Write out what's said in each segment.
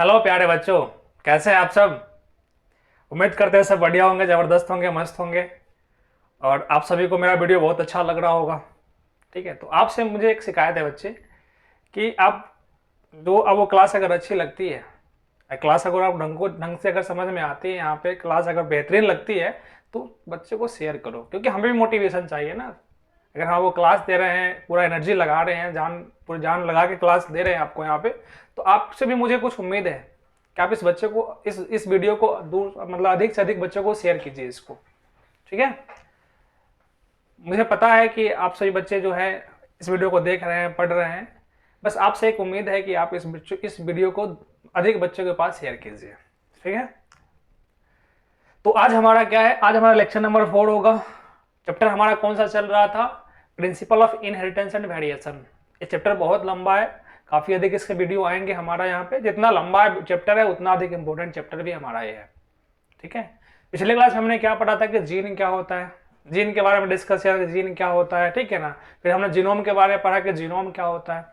Hello प्यारे बच्चों, कैसे हैं आप सब। उम्मीद करते हैं सब बढ़िया होंगे, ज़बरदस्त होंगे, मस्त होंगे। और आप सभी को मेरा वीडियो बहुत अच्छा लग रहा होगा। ठीक है, तो आपसे मुझे एक शिकायत है बच्चे, कि आप जो अब वो क्लास अगर अच्छी लगती है, क्लास अगर आप ढंग से अगर समझ में आती है, यहाँ पे क्लास अगर बेहतरीन लगती है, तो बच्चे को शेयर करो, क्योंकि हमें भी मोटिवेशन चाहिए ना। अगर हाँ वो क्लास दे रहे हैं, पूरा एनर्जी लगा रहे हैं, जान पूरी जान लगा के क्लास दे रहे हैं आपको यहाँ पे, तो आपसे भी मुझे कुछ उम्मीद है कि आप इस बच्चे को इस वीडियो को दूर मतलब अधिक से अधिक बच्चों को शेयर कीजिए इसको। ठीक है, मुझे पता है कि आप सभी बच्चे जो है इस वीडियो को देख रहे हैं, पढ़ रहे हैं। बस आपसे एक उम्मीद है कि आप इस वीडियो को अधिक बच्चों के पास शेयर कीजिए। ठीक है, तो आज हमारा क्या है, आज हमारा लेक्चर नंबर 4 होगा। चैप्टर हमारा कौन सा चल रहा था, principle of inheritance and variation. ये चैप्टर बहुत लंबा है, काफी अधिक इसके वीडियो आएंगे हमारा यहाँ पे। जितना लंबा चैप्टर है उतना अधिक इंपॉर्टेंट चैप्टर भी हमारा ये है। ठीक है, पिछले क्लास हमने क्या पढ़ा था कि जीन क्या होता है, जीन के बारे में डिस्कस किया कि जीन क्या होता है। ठीक है ना, फिर हमने जीनोम के बारे में पढ़ा कि जीनोम क्या होता है।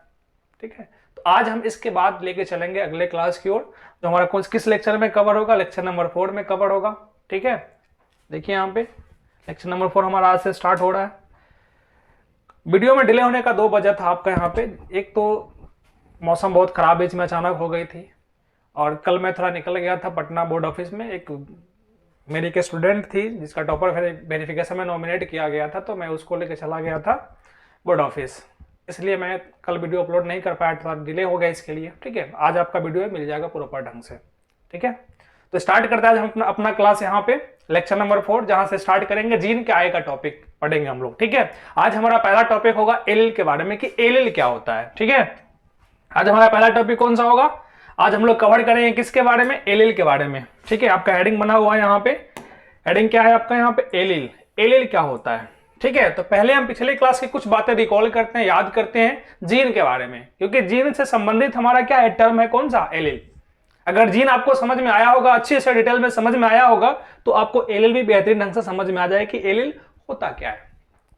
ठीक है, तो आज हम इसके बाद लेके चलेंगे अगले क्लास की ओर, जो हमारा किस लेक्चर में कवर होगा, लेक्चर नंबर 4 में कवर होगा। ठीक है, देखिए यहाँ पे लेक्चर नंबर 4 हमारा आज से स्टार्ट हो रहा है। वीडियो में डिले होने का 2 वजह था आपका यहाँ पे। एक तो मौसम बहुत खराब बीच में अचानक हो गई थी, और कल मैं थोड़ा निकल गया था पटना बोर्ड ऑफिस में। एक मेरी एक स्टूडेंट थी जिसका टॉपर वेरिफिकेशन में नॉमिनेट किया गया था, तो मैं उसको लेकर चला गया था बोर्ड ऑफिस, इसलिए मैं कल वीडियो अपलोड नहीं कर पाया, थोड़ा डिले हो गया इसके लिए। ठीक है, आज आपका वीडियो मिल जाएगा प्रॉपर ढंग से। ठीक है, तो स्टार्ट करते हैं आज हम अपना क्लास यहाँ पे, लेक्चर नंबर 4, जहां से स्टार्ट करेंगे जीन के आय का टॉपिक पढ़ेंगे हम लोग। ठीक है, आज हमारा पहला टॉपिक होगा एलील के बारे में, कि एलील क्या होता है। ठीक है, आज हमारा पहला टॉपिक कौन सा होगा, आज हम लोग कवर करेंगे किसके बारे में, एलील के बारे में। ठीक है, आपका हेडिंग बना हुआ है यहाँ पे, हेडिंग क्या है आपका यहाँ पे, एलील। एलील क्या होता है। ठीक है, तो पहले हम पिछले क्लास की कुछ बातें रिकॉल करते हैं, याद करते हैं जीन के बारे में, क्योंकि जीन से संबंधित हमारा क्या है, टर्म है कौन सा, एलील। अगर जीन आपको समझ में आया होगा, अच्छे से डिटेल में समझ में आया होगा, तो आपको एलील भी बेहतरीन ढंग से समझ में आ जाए कि एलील होता क्या है।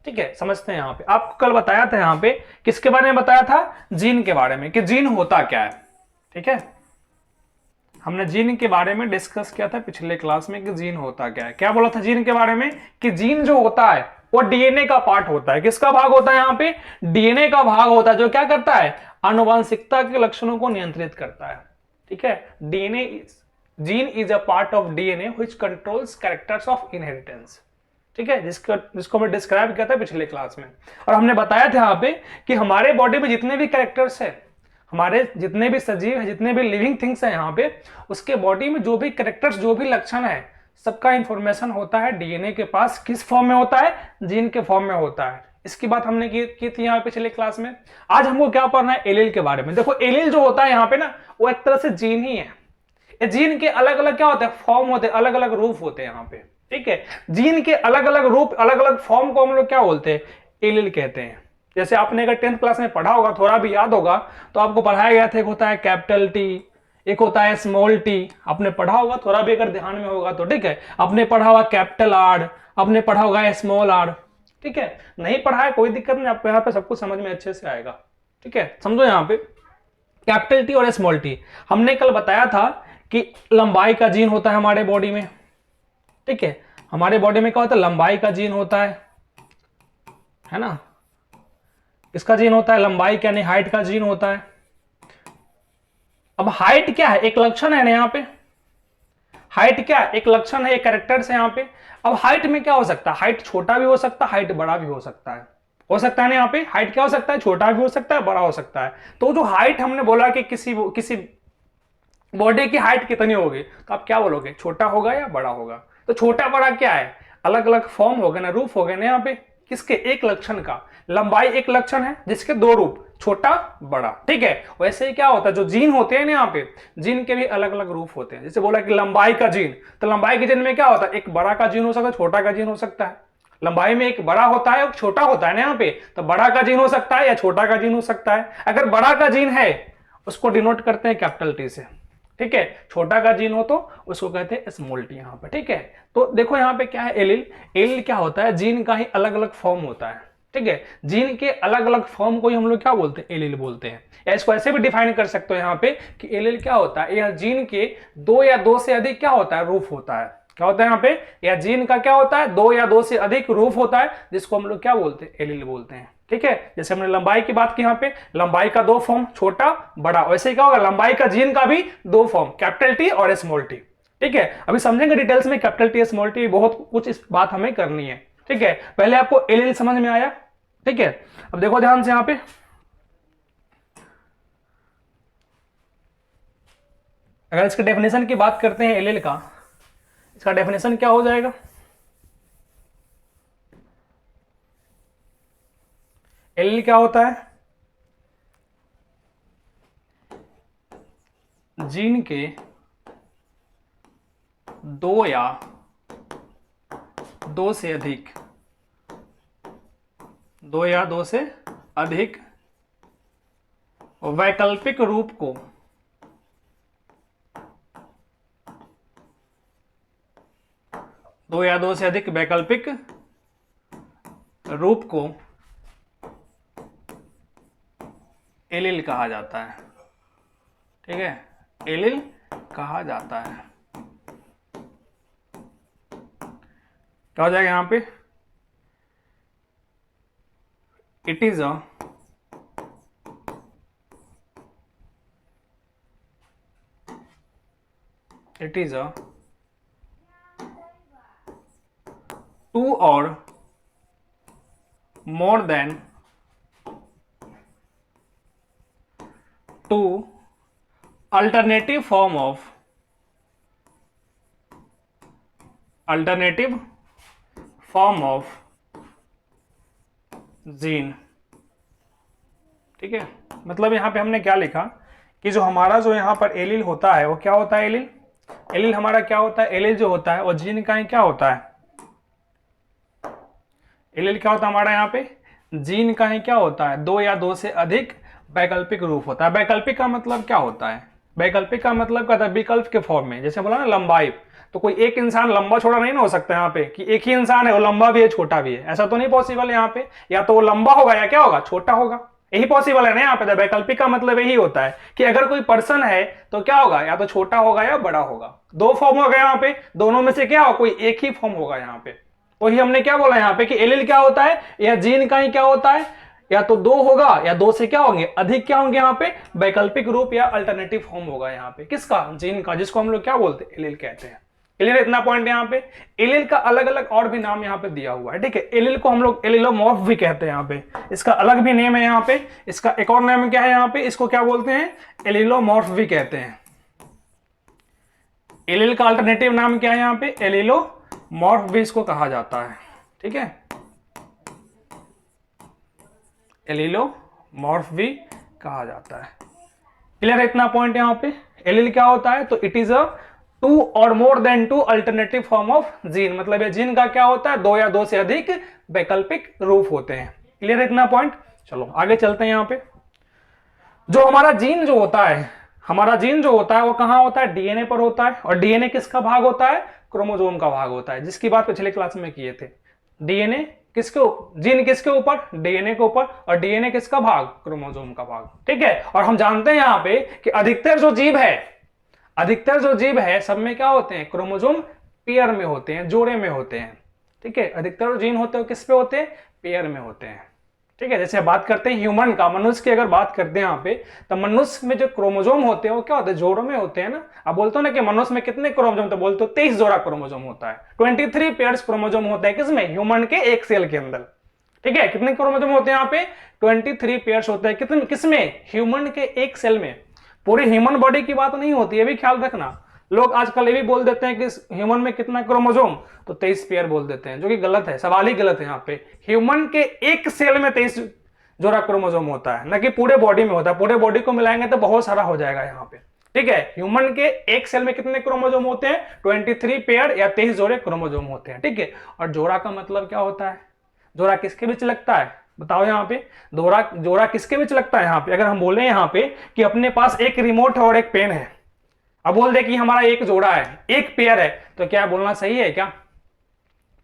ठीक है, समझते हैं। यहाँ पे आपको कल बताया था, यहाँ पे किसके बारे में बताया था, जीन के बारे में, कि जीन होता क्या है। ठीक है, हमने जीन के बारे में डिस्कस किया था पिछले क्लास में कि जीन होता क्या है। क्या बोला था जीन के बारे में, कि जीन जो होता है वो डीएनए का पार्ट होता है। किसका भाग होता है, यहाँ पे डीएनए का भाग होता है, जो क्या करता है, आनुवंशिकता के लक्षणों को नियंत्रित करता है। ठीक है, DNA gene is a part of DNA which controls characters of inheritance. ठीक है, जिसको मैं डिस्क्राइब किया था पिछले क्लास में। और हमने बताया था यहाँ पे कि हमारे बॉडी में जितने भी कैरेक्टर्स है, हमारे जितने भी सजीव है, जितने भी लिविंग थिंग्स है यहाँ पे, उसके बॉडी में जो भी कैरेक्टर्स, जो भी लक्षण है, सबका इंफॉर्मेशन होता है डीएनए के पास। किस फॉर्म में होता है, जीन के फॉर्म में होता है। इसकी बात हमने की थी यहाँ पिछले क्लास में। आज हमको क्या पढ़ना है, एलील के बारे में। देखो एलील जो होता है यहाँ पे ना, वो एक तरह से जीन ही है। ये जीन के अलग अलग क्या होते हैं, फॉर्म होते हैं, अलग अलग रूप होते हैं यहाँ पे। ठीक है, जीन के अलग अलग रूप, अलग अलग फॉर्म को हम लोग क्या बोलते हैं, एलील कहते हैं। जैसे आपने अगर 10th क्लास में पढ़ा होगा, थोड़ा भी याद होगा, तो आपको पढ़ाया गया था, एक होता है कैपिटल टी, एक होता है स्मॉल टी। आपने पढ़ा होगा, थोड़ा भी अगर ध्यान में होगा तो। ठीक है, आपने पढ़ा होगा कैपिटल आर, आपने पढ़ा होगा स्मॉल आर। ठीक है, नहीं पढ़ा है कोई दिक्कत नहीं, आपको यहाँ पे सब कुछ समझ में अच्छे से आएगा। ठीक है, समझो यहाँ पे कैपिटल टी और स्मॉल टी। हमने कल बताया था कि लंबाई का जीन होता है हमारे बॉडी में। ठीक है, हमारे बॉडी में क्या होता है, लंबाई का जीन होता है ना। किसका जीन होता है, लंबाई का, यानी हाइट का जीन होता है। अब हाइट क्या है, एक लक्षण है ना यहाँ पे। हाइट क्या है, एक लक्षण है, एक कैरेक्टर्स है यहाँ पे। अब हाइट में क्या हो सकता है, हाइट छोटा भी हो सकता है, हाइट बड़ा भी हो सकता है। हो सकता है ना यहाँ पे, हाइट क्या हो सकता है, छोटा भी हो सकता है, बड़ा हो सकता है। तो जो हाइट हमने बोला कि किसी बॉडी की हाइट कितनी होगी, तो आप क्या बोलोगे, छोटा होगा या बड़ा होगा। तो छोटा बड़ा क्या है, अलग अलग फॉर्म हो गए ना, रूप हो गए ना यहाँ पे, किसके, एक लक्षण का। लंबाई एक लक्षण है जिसके 2 रूप, छोटा बड़ा। ठीक है, वैसे ही क्या होता है, जो जीन होते हैं ना यहाँ पे, जीन के भी अलग अलग रूप होते हैं। जैसे बोला कि लंबाई का जीन, तो लंबाई के जीन में क्या होता है, एक बड़ा का जीन हो सकता है, छोटा का जीन हो सकता है। लंबाई में एक बड़ा होता है और छोटा होता है ना यहाँ पे, तो बड़ा का जीन हो सकता है या छोटा का जीन हो सकता है। अगर बड़ा का जीन है उसको डिनोट करते हैं कैपिटल टी से। ठीक है, छोटा का जीन हो तो उसको कहते हैं स्मॉल टी यहाँ पे। ठीक है, तो देखो यहाँ पे क्या है, एलील। एलील क्या होता है, जीन का ही अलग अलग फॉर्म होता है। ठीक है, जीन के अलग अलग फॉर्म को ही हम लोग क्या बोलते हैं, एलील बोलते हैं। या इसको ऐसे भी डिफाइन कर सकते हो यहाँ पे कि एलील क्या होता है, यह जीन के दो या दो से अधिक क्या होता है, रूप होता है। क्या होता है यहाँ पे, या जीन का क्या होता है, दो या दो से अधिक रूप होता है, जिसको हम लोग क्या बोलते हैं, एलील बोलते हैं। ठीक है, जैसे हमने लंबाई की बात की, यहाँ पे लंबाई का दो फॉर्म, छोटा बड़ा, वैसे क्या होगा लंबाई का जीन का भी दो फॉर्म, कैपिटल टी और स्मॉल टी। ठीक है, अभी समझेंगे डिटेल्स में कैपिटल टी स्मॉल टी, बहुत कुछ इस बात हमें करनी है। ठीक है, पहले आपको एलील समझ में आया। ठीक है, अब देखो ध्यान से यहाँ पे, अगर इसके डेफिनेशन की बात करते हैं एलील का, इसका डेफिनेशन क्या हो जाएगा, एलील क्या होता है, जीन के दो या दो से अधिक, दो या दो से अधिक वैकल्पिक रूप को दो या दो से अधिक वैकल्पिक रूप को एलील कहा जाता है। ठीक है, एलील कहा जाता है। क्या हो जाएगा यहां पे, इट इज अ टू और more than two alternative form of gene. ठीक है, मतलब यहां पे हमने क्या लिखा कि जो हमारा जो यहां पर एलील होता है वो क्या होता है, एलील हमारा क्या होता है, एलील जो होता है वो जीन का ही क्या होता है, एलील क्या होता है हमारा यहाँ पे, जीन का ही क्या होता है, दो या दो से अधिक वैकल्पिक रूप होता है। वैकल्पिक का मतलब क्या होता है, वैकल्पिक का मतलब क्या होता है, विकल्प के फॉर्म में। जैसे बोला ना लंबाई, तो कोई एक इंसान लंबा छोटा नहीं ना हो सकता यहाँ पे कि एक ही इंसान है वो लंबा भी है छोटा भी है, ऐसा तो नहीं पॉसिबल है यहाँ पे। या तो वो लंबा होगा या क्या होगा, छोटा होगा, यही पॉसिबल है ना यहाँ पे। वैकल्पिक का मतलब यही होता है कि अगर कोई पर्सन है तो क्या होगा, या तो छोटा होगा या बड़ा होगा। दो फॉर्म होगा यहाँ पे, दोनों में से क्या होगा, कोई एक ही फॉर्म होगा यहाँ पे। वही हमने क्या बोला यहाँ पे कि एलील क्या होता है, या जीन का ही क्या होता है, या तो दो होगा या दो से क्या होंगे, अधिक क्या होंगे यहाँ पे, वैकल्पिक रूप या अल्टरनेटिव फॉर्म होगा यहाँ पे, किसका, जीन का, जिसको हम लोग क्या बोलते हैं, एलील कहते हैं। एलील इतना पॉइंट यहाँ पे। एलील का अलग अलग और भी नाम यहाँ पे दिया हुआ है। ठीक है, एलील को हम लोग एलीलोमॉर्फ भी कहते हैं यहाँ पे, इसका अलग भी नेम है यहाँ पे। इसका एक और नाम क्या है यहाँ पे, इसको क्या बोलते हैं, एलीलोमॉर्फ भी कहते हैं। एलील का अल्टरनेटिव नाम क्या है यहाँ पे, एलीलोमॉर्फ भी इसको कहा जाता है। ठीक है, एलीलोमॉर्फ भी कहा जाता है। क्लियर है इतना पॉइंट यहाँ पे। एलील क्या होता है, तो इट इज अ टू और more than two alternative form of gene, मतलब ये जीन का क्या होता है, दो या दो से अधिक वैकल्पिक रूप होते हैं। क्लियर है इतना पॉइंट। चलो आगे चलते हैं यहाँ पे। जो हमारा जीन जो होता है, हमारा जीन जो होता है वो कहां होता है, डीएनए पर होता है। और डीएनए किसका भाग होता है, क्रोमोसोम का भाग होता है, जिसकी बात पिछले क्लास में किए थे। डीएनए किसके, जीन किसके ऊपर, डीएनए के ऊपर, और डीएनए किसका भाग, क्रोमोसोम का भाग। ठीक है, और हम जानते हैं यहाँ पे कि अधिकतर जो जीव है सब में क्या होते हैं, क्रोमोसोम पेयर में होते हैं, जोड़े में होते हैं। ठीक है, अधिकतर जीन होते हैं किस पे होते हैं, पेयर में होते हैं। ठीक है, जैसे बात करते हैं ह्यूमन का, मनुष्य की अगर बात करते हैं यहाँ पे, तो मनुष्य में जो क्रोमोसोम होते हैं वो क्या होते हैं, जोड़ों में होते हैं ना। अब बोलते हो ना कि मनुष्य में कितने क्रोमोसोम, तो बोलते हो 23 जोड़ा क्रोमोसोम होता है, 23 पेयर्स क्रोमोसोम होता है किसमें, ह्यूमन के एक सेल के अंदर। ठीक है, कितने क्रोमोसोम होते हैं यहाँ पे, 23 पेयर्स होते हैं, कितने, किसमें, ह्यूमन के एक सेल में। पूरी ह्यूमन बॉडी की बात नहीं होती है, भी ख्याल रखना। लोग आजकल ये भी बोल देते हैं कि ह्यूमन में कितना क्रोमोसोम, तो 23 पेयर बोल देते हैं, जो कि गलत है, सवाल ही गलत है यहाँ पे। ह्यूमन के एक सेल में 23 जोड़ा क्रोमोसोम होता है, ना कि पूरे बॉडी में होता है। पूरे बॉडी को मिलाएंगे तो बहुत सारा हो जाएगा यहाँ पे। ठीक है, ह्यूमन के एक सेल में कितने क्रोमोसोम होते हैं, 23 पेयर या 23 जोड़े क्रोमोसोम होते हैं। ठीक है, और जोड़ा का मतलब क्या होता है, जोड़ा किसके बीच लगता है, बताओ यहाँ पे, जोड़ा किसके बीच लगता है। यहाँ पे अगर हम बोले यहाँ पे कि अपने पास एक रिमोट है और एक पेन है, अब बोल दे कि हमारा एक जोड़ा है, एक पेयर है, तो क्या बोलना सही है क्या,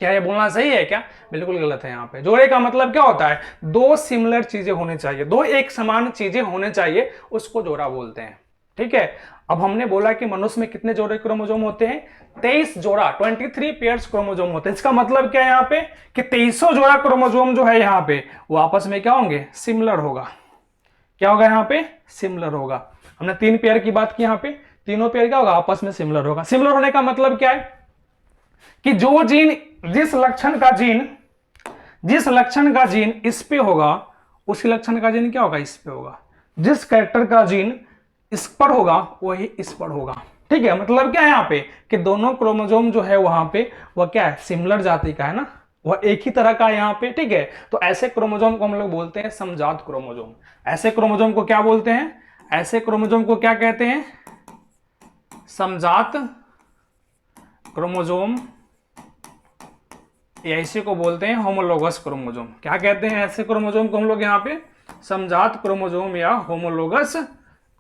क्या ये बोलना सही है क्या? बिल्कुल गलत है। यहाँ पे जोड़े का मतलब क्या होता है? दो सिमिलर चीजें होनी चाहिए, दो एक समान चीजें होने चाहिए, उसको जोड़ा बोलते हैं। ठीक है। अब हमने बोला कि मनुष्य में कितने जोड़े क्रोमोजोम होते हैं? 23 जोड़ा, 23 पेयर्स क्रोमोजोम होते हैं। इसका मतलब क्या है यहाँ पे कि 23 जोड़ा क्रोमोजोम जो है यहाँ पे वो आपस में क्या होंगे? सिमिलर होगा। क्या होगा यहाँ पे? सिमिलर होगा। हमने 3 पेयर की बात की, यहाँ पे तीनों पेयर क्या होगा? आपस में सिमिलर होगा। सिमिलर होने का मतलब क्या है कि जो जीन जिस लक्षण का जीन इस पे होगा, उसी लक्षण का जीन क्या होगा? इस पे होगा। जिस कैरेक्टर का जीन इस पर होगा वही इस पर होगा। ठीक है। मतलब क्या है यहाँ पे कि दोनों क्रोमोजोम जो है वहां पे वह क्या है? सिमिलर जाति का है ना, वह एक ही तरह का है यहाँ पे। ठीक है। तो ऐसे क्रोमोजोम को हम लोग बोलते हैं समजात क्रोमोजोम। ऐसे क्रोमोजोम को क्या बोलते हैं? ऐसे क्रोमोजोम को क्या कहते हैं? समजात क्रोमोजोम, या इसी को बोलते हैं होमोलोगस क्रोमोजोम। क्या कहते हैं ऐसे क्रोमोजोम को हम लोग यहाँ पे? समजात क्रोमोजोम या होमोलोगस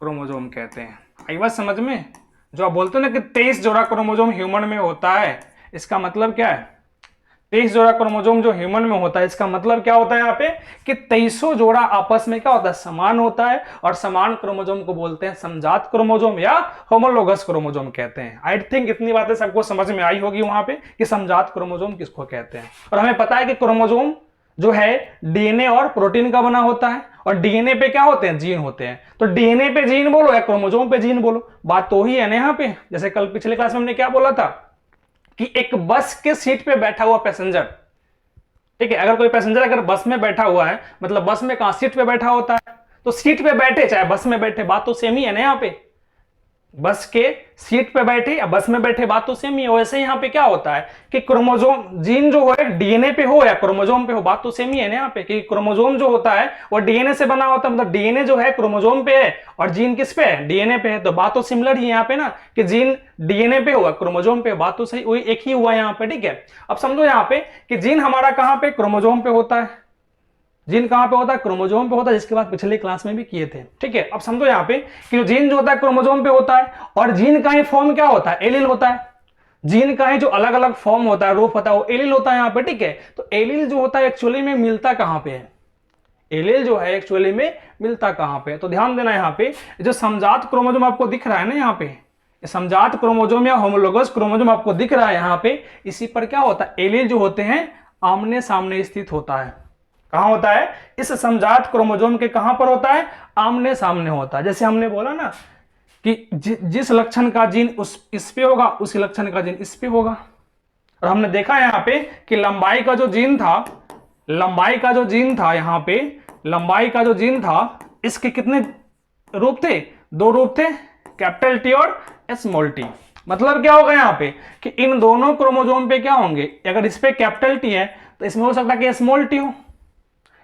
क्रोमोजोम कहते हैं। आई बात समझ में? जो आप बोलते हो ना कि 23 जोड़ा क्रोमोजोम ह्यूमन में होता है, इसका मतलब क्या है? 23 जोड़ा क्रोमोजोम जो ह्यूमन में होता है, इसका मतलब क्या होता है यहाँ पे कि 23 जोड़ा आपस में क्या होता है? समान होता है। और समान क्रोमोजोम को बोलते हैं समजात क्रोमोजोम या होमोलोगस क्रोमोजोम कहते हैं। आई थिंक इतनी बातें सबको समझ में आई होगी वहां पे कि समजात क्रोमोजोम किसको कहते हैं। और हमें पता है कि क्रोमोजोम जो है डीएनए और प्रोटीन का बना होता है, और डीएनए पे क्या होते हैं? जीन होते हैं। तो डीएनए पे जीन बोलो या क्रोमोजोम पे जीन बोलो, बात तो ही है ना यहाँ पे। जैसे कल पिछले क्लास में हमने क्या बोला था कि एक बस के सीट पे बैठा हुआ पैसेंजर, ठीक है, अगर कोई पैसेंजर अगर बस में बैठा हुआ है, मतलब बस में कहां? सीट पे बैठा होता है। तो सीट पे बैठे चाहे बस में बैठे, बात तो सेम ही है ना यहाँ पे। बस के सीट पे बैठे या बस में बैठे, बात तो सेम ही है। वैसे यहाँ पे क्या होता है कि क्रोमोजोम जीन जो है डीएनए पे हो या क्रोमोजोम पे हो, बात तो सेम ही है ना यहाँ पे कि क्रोमोजोम जो होता है वो डीएनए से बना होता है। मतलब डीएनए जो है क्रोमोजोम पे है और जीन किस पे है? डीएनए पे है। तो बात तो सिमिलर ही यहाँ पे ना कि जीन डीएनए पे हुआ, क्रोमोजोम पे, बात तो सही वही एक ही हुआ यहाँ पे। ठीक है। अब समझो यहाँ पे कि जीन हमारा कहाँ पे? क्रोमोजोम पे होता है। जीन कहां पे होता है? क्रोमोजोम पे होता है, जिसके बाद पिछले क्लास में भी किए थे। ठीक है। अब समझो यहाँ पे कि जो जीन जो होता है क्रोमोजोम पे होता है, और जीन का ही फॉर्म क्या होता है? एलील होता है। जीन का ही जो अलग अलग फॉर्म होता है, रूप होता है, वो एलील होता है यहाँ पे। ठीक है। तो एलील जो होता है एक्चुअली में मिलता कहां पे है? एलील जो है एक्चुअली में मिलता कहां पे? तो ध्यान देना यहाँ पे, जो समजात क्रोमोजोम आपको दिख रहा है ना यहाँ पे, समजात क्रोमोजोम या होमोलोगस क्रोमोजोम आपको दिख रहा है यहाँ पे, इसी पर क्या होता है? एलील जो होते हैं आमने सामने स्थित होता है। कहां होता है? इस समजात क्रोमोजोम के कहां पर होता है? आमने सामने होता है। जैसे हमने बोला ना कि जिस लक्षण का जीन इस पे होगा, उसी लक्षण का जीन इस पे होगा। और हमने देखा यहाँ पे कि लंबाई का जो जीन था, यहाँ पे लंबाई का जो जीन था, इसके कितने रूप थे? 2 रूप थे, कैपिटल टी और स्मॉल टी। मतलब क्या होगा यहाँ पे कि इन दोनों क्रोमोजोम पे क्या होंगे? अगर इस पे कैपिटल टी है तो इसमें हो सकता है कि स्मॉल टी हो,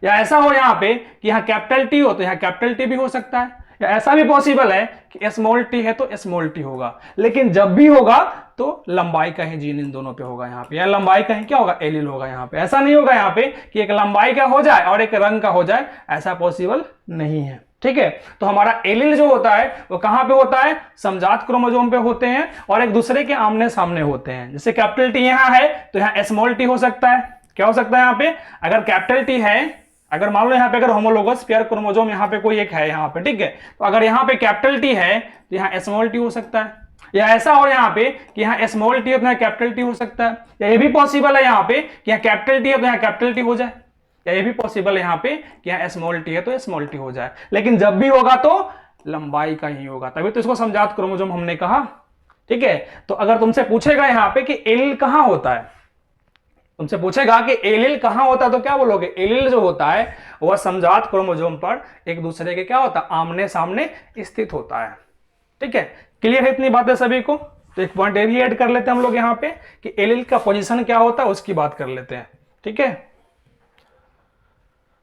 या ऐसा हो यहाँ पे कि यहाँ कैपिटल टी हो तो यहाँ कैपिटल टी भी हो सकता है, या ऐसा भी पॉसिबल है कि स्मॉल टी है तो स्मॉल टी होगा। लेकिन जब भी होगा तो लंबाई का ही जीन इन दोनों पे होगा यहाँ पे, या लंबाई का ही क्या होगा? एलील होगा यहाँ पे। ऐसा नहीं होगा यहाँ पे कि एक लंबाई का हो जाए और एक रंग का हो जाए, ऐसा पॉसिबल नहीं है। ठीक है। तो हमारा एलील जो होता है वो कहां पे होता है? समजात क्रोमोजोम पे होते हैं, और एक दूसरे के आमने सामने होते हैं। जैसे कैपिटल टी यहाँ है तो यहाँ स्मॉल टी हो सकता है। क्या हो सकता है यहाँ पे? अगर कैपिटल टी है, अगर मान लो यहाँ पे अगर होमोलोगस पेयर क्रोमोजोम यहाँ पे कोई एक है यहाँ पे, ठीक है, तो अगर यहाँ पे कैपिटल टी है तो यहाँ स्मॉल टी हो सकता है। या ऐसा हो यहाँ पे कि यहाँ स्मॉल टी है तो यहाँ कैपिटल टी हो सकता है। या ये भी पॉसिबल है यहाँ पे कि यहाँ कैपिटल टी है तो यहाँ कैपिटल टी हो जाए। या ये भी पॉसिबल है यहाँ पे कि यहाँ स्मॉल टी है तो स्मॉल टी हो जाए। लेकिन जब भी होगा तो लंबाई का ही होगा, तभी तो इसको समजात क्रोमोजोम हमने कहा। ठीक है। तो अगर तुमसे पूछेगा यहाँ पे कि एलील कहां होता है, तुमसे पूछेगा कि एलील कहां होता है, तो क्या बोलोगे? एलील जो होता है वह समजात क्रोमोजोम पर एक दूसरे के क्या होता है? आमने सामने स्थित होता है। ठीक है। क्लियर है इतनी बातें सभी को? तो एक पॉइंट ये भी ऐड कर लेते हैं हम लोग यहाँ पे कि एलील का पोजीशन क्या होता है उसकी बात कर लेते हैं। ठीक है।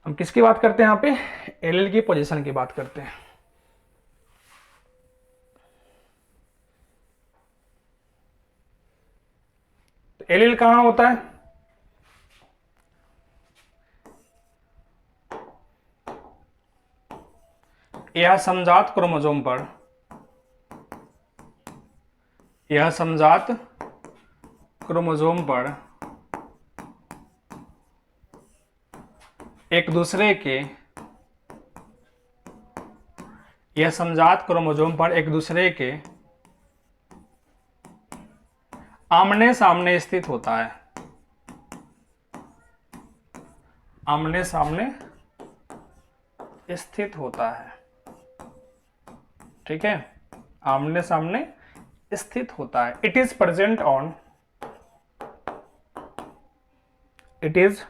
हम किसकी बात करते हैं यहाँ पे? एलील की पोजीशन की बात करते हैं। तो एलील कहां होता है? यह समजात क्रोमोजोम पर, यह समजात क्रोमोजोम पर एक दूसरे के, यह समजात क्रोमोसोम पर एक दूसरे के आमने सामने स्थित होता है। आमने सामने स्थित होता है, ठीक है, आमने सामने स्थित होता है। It is present on, it is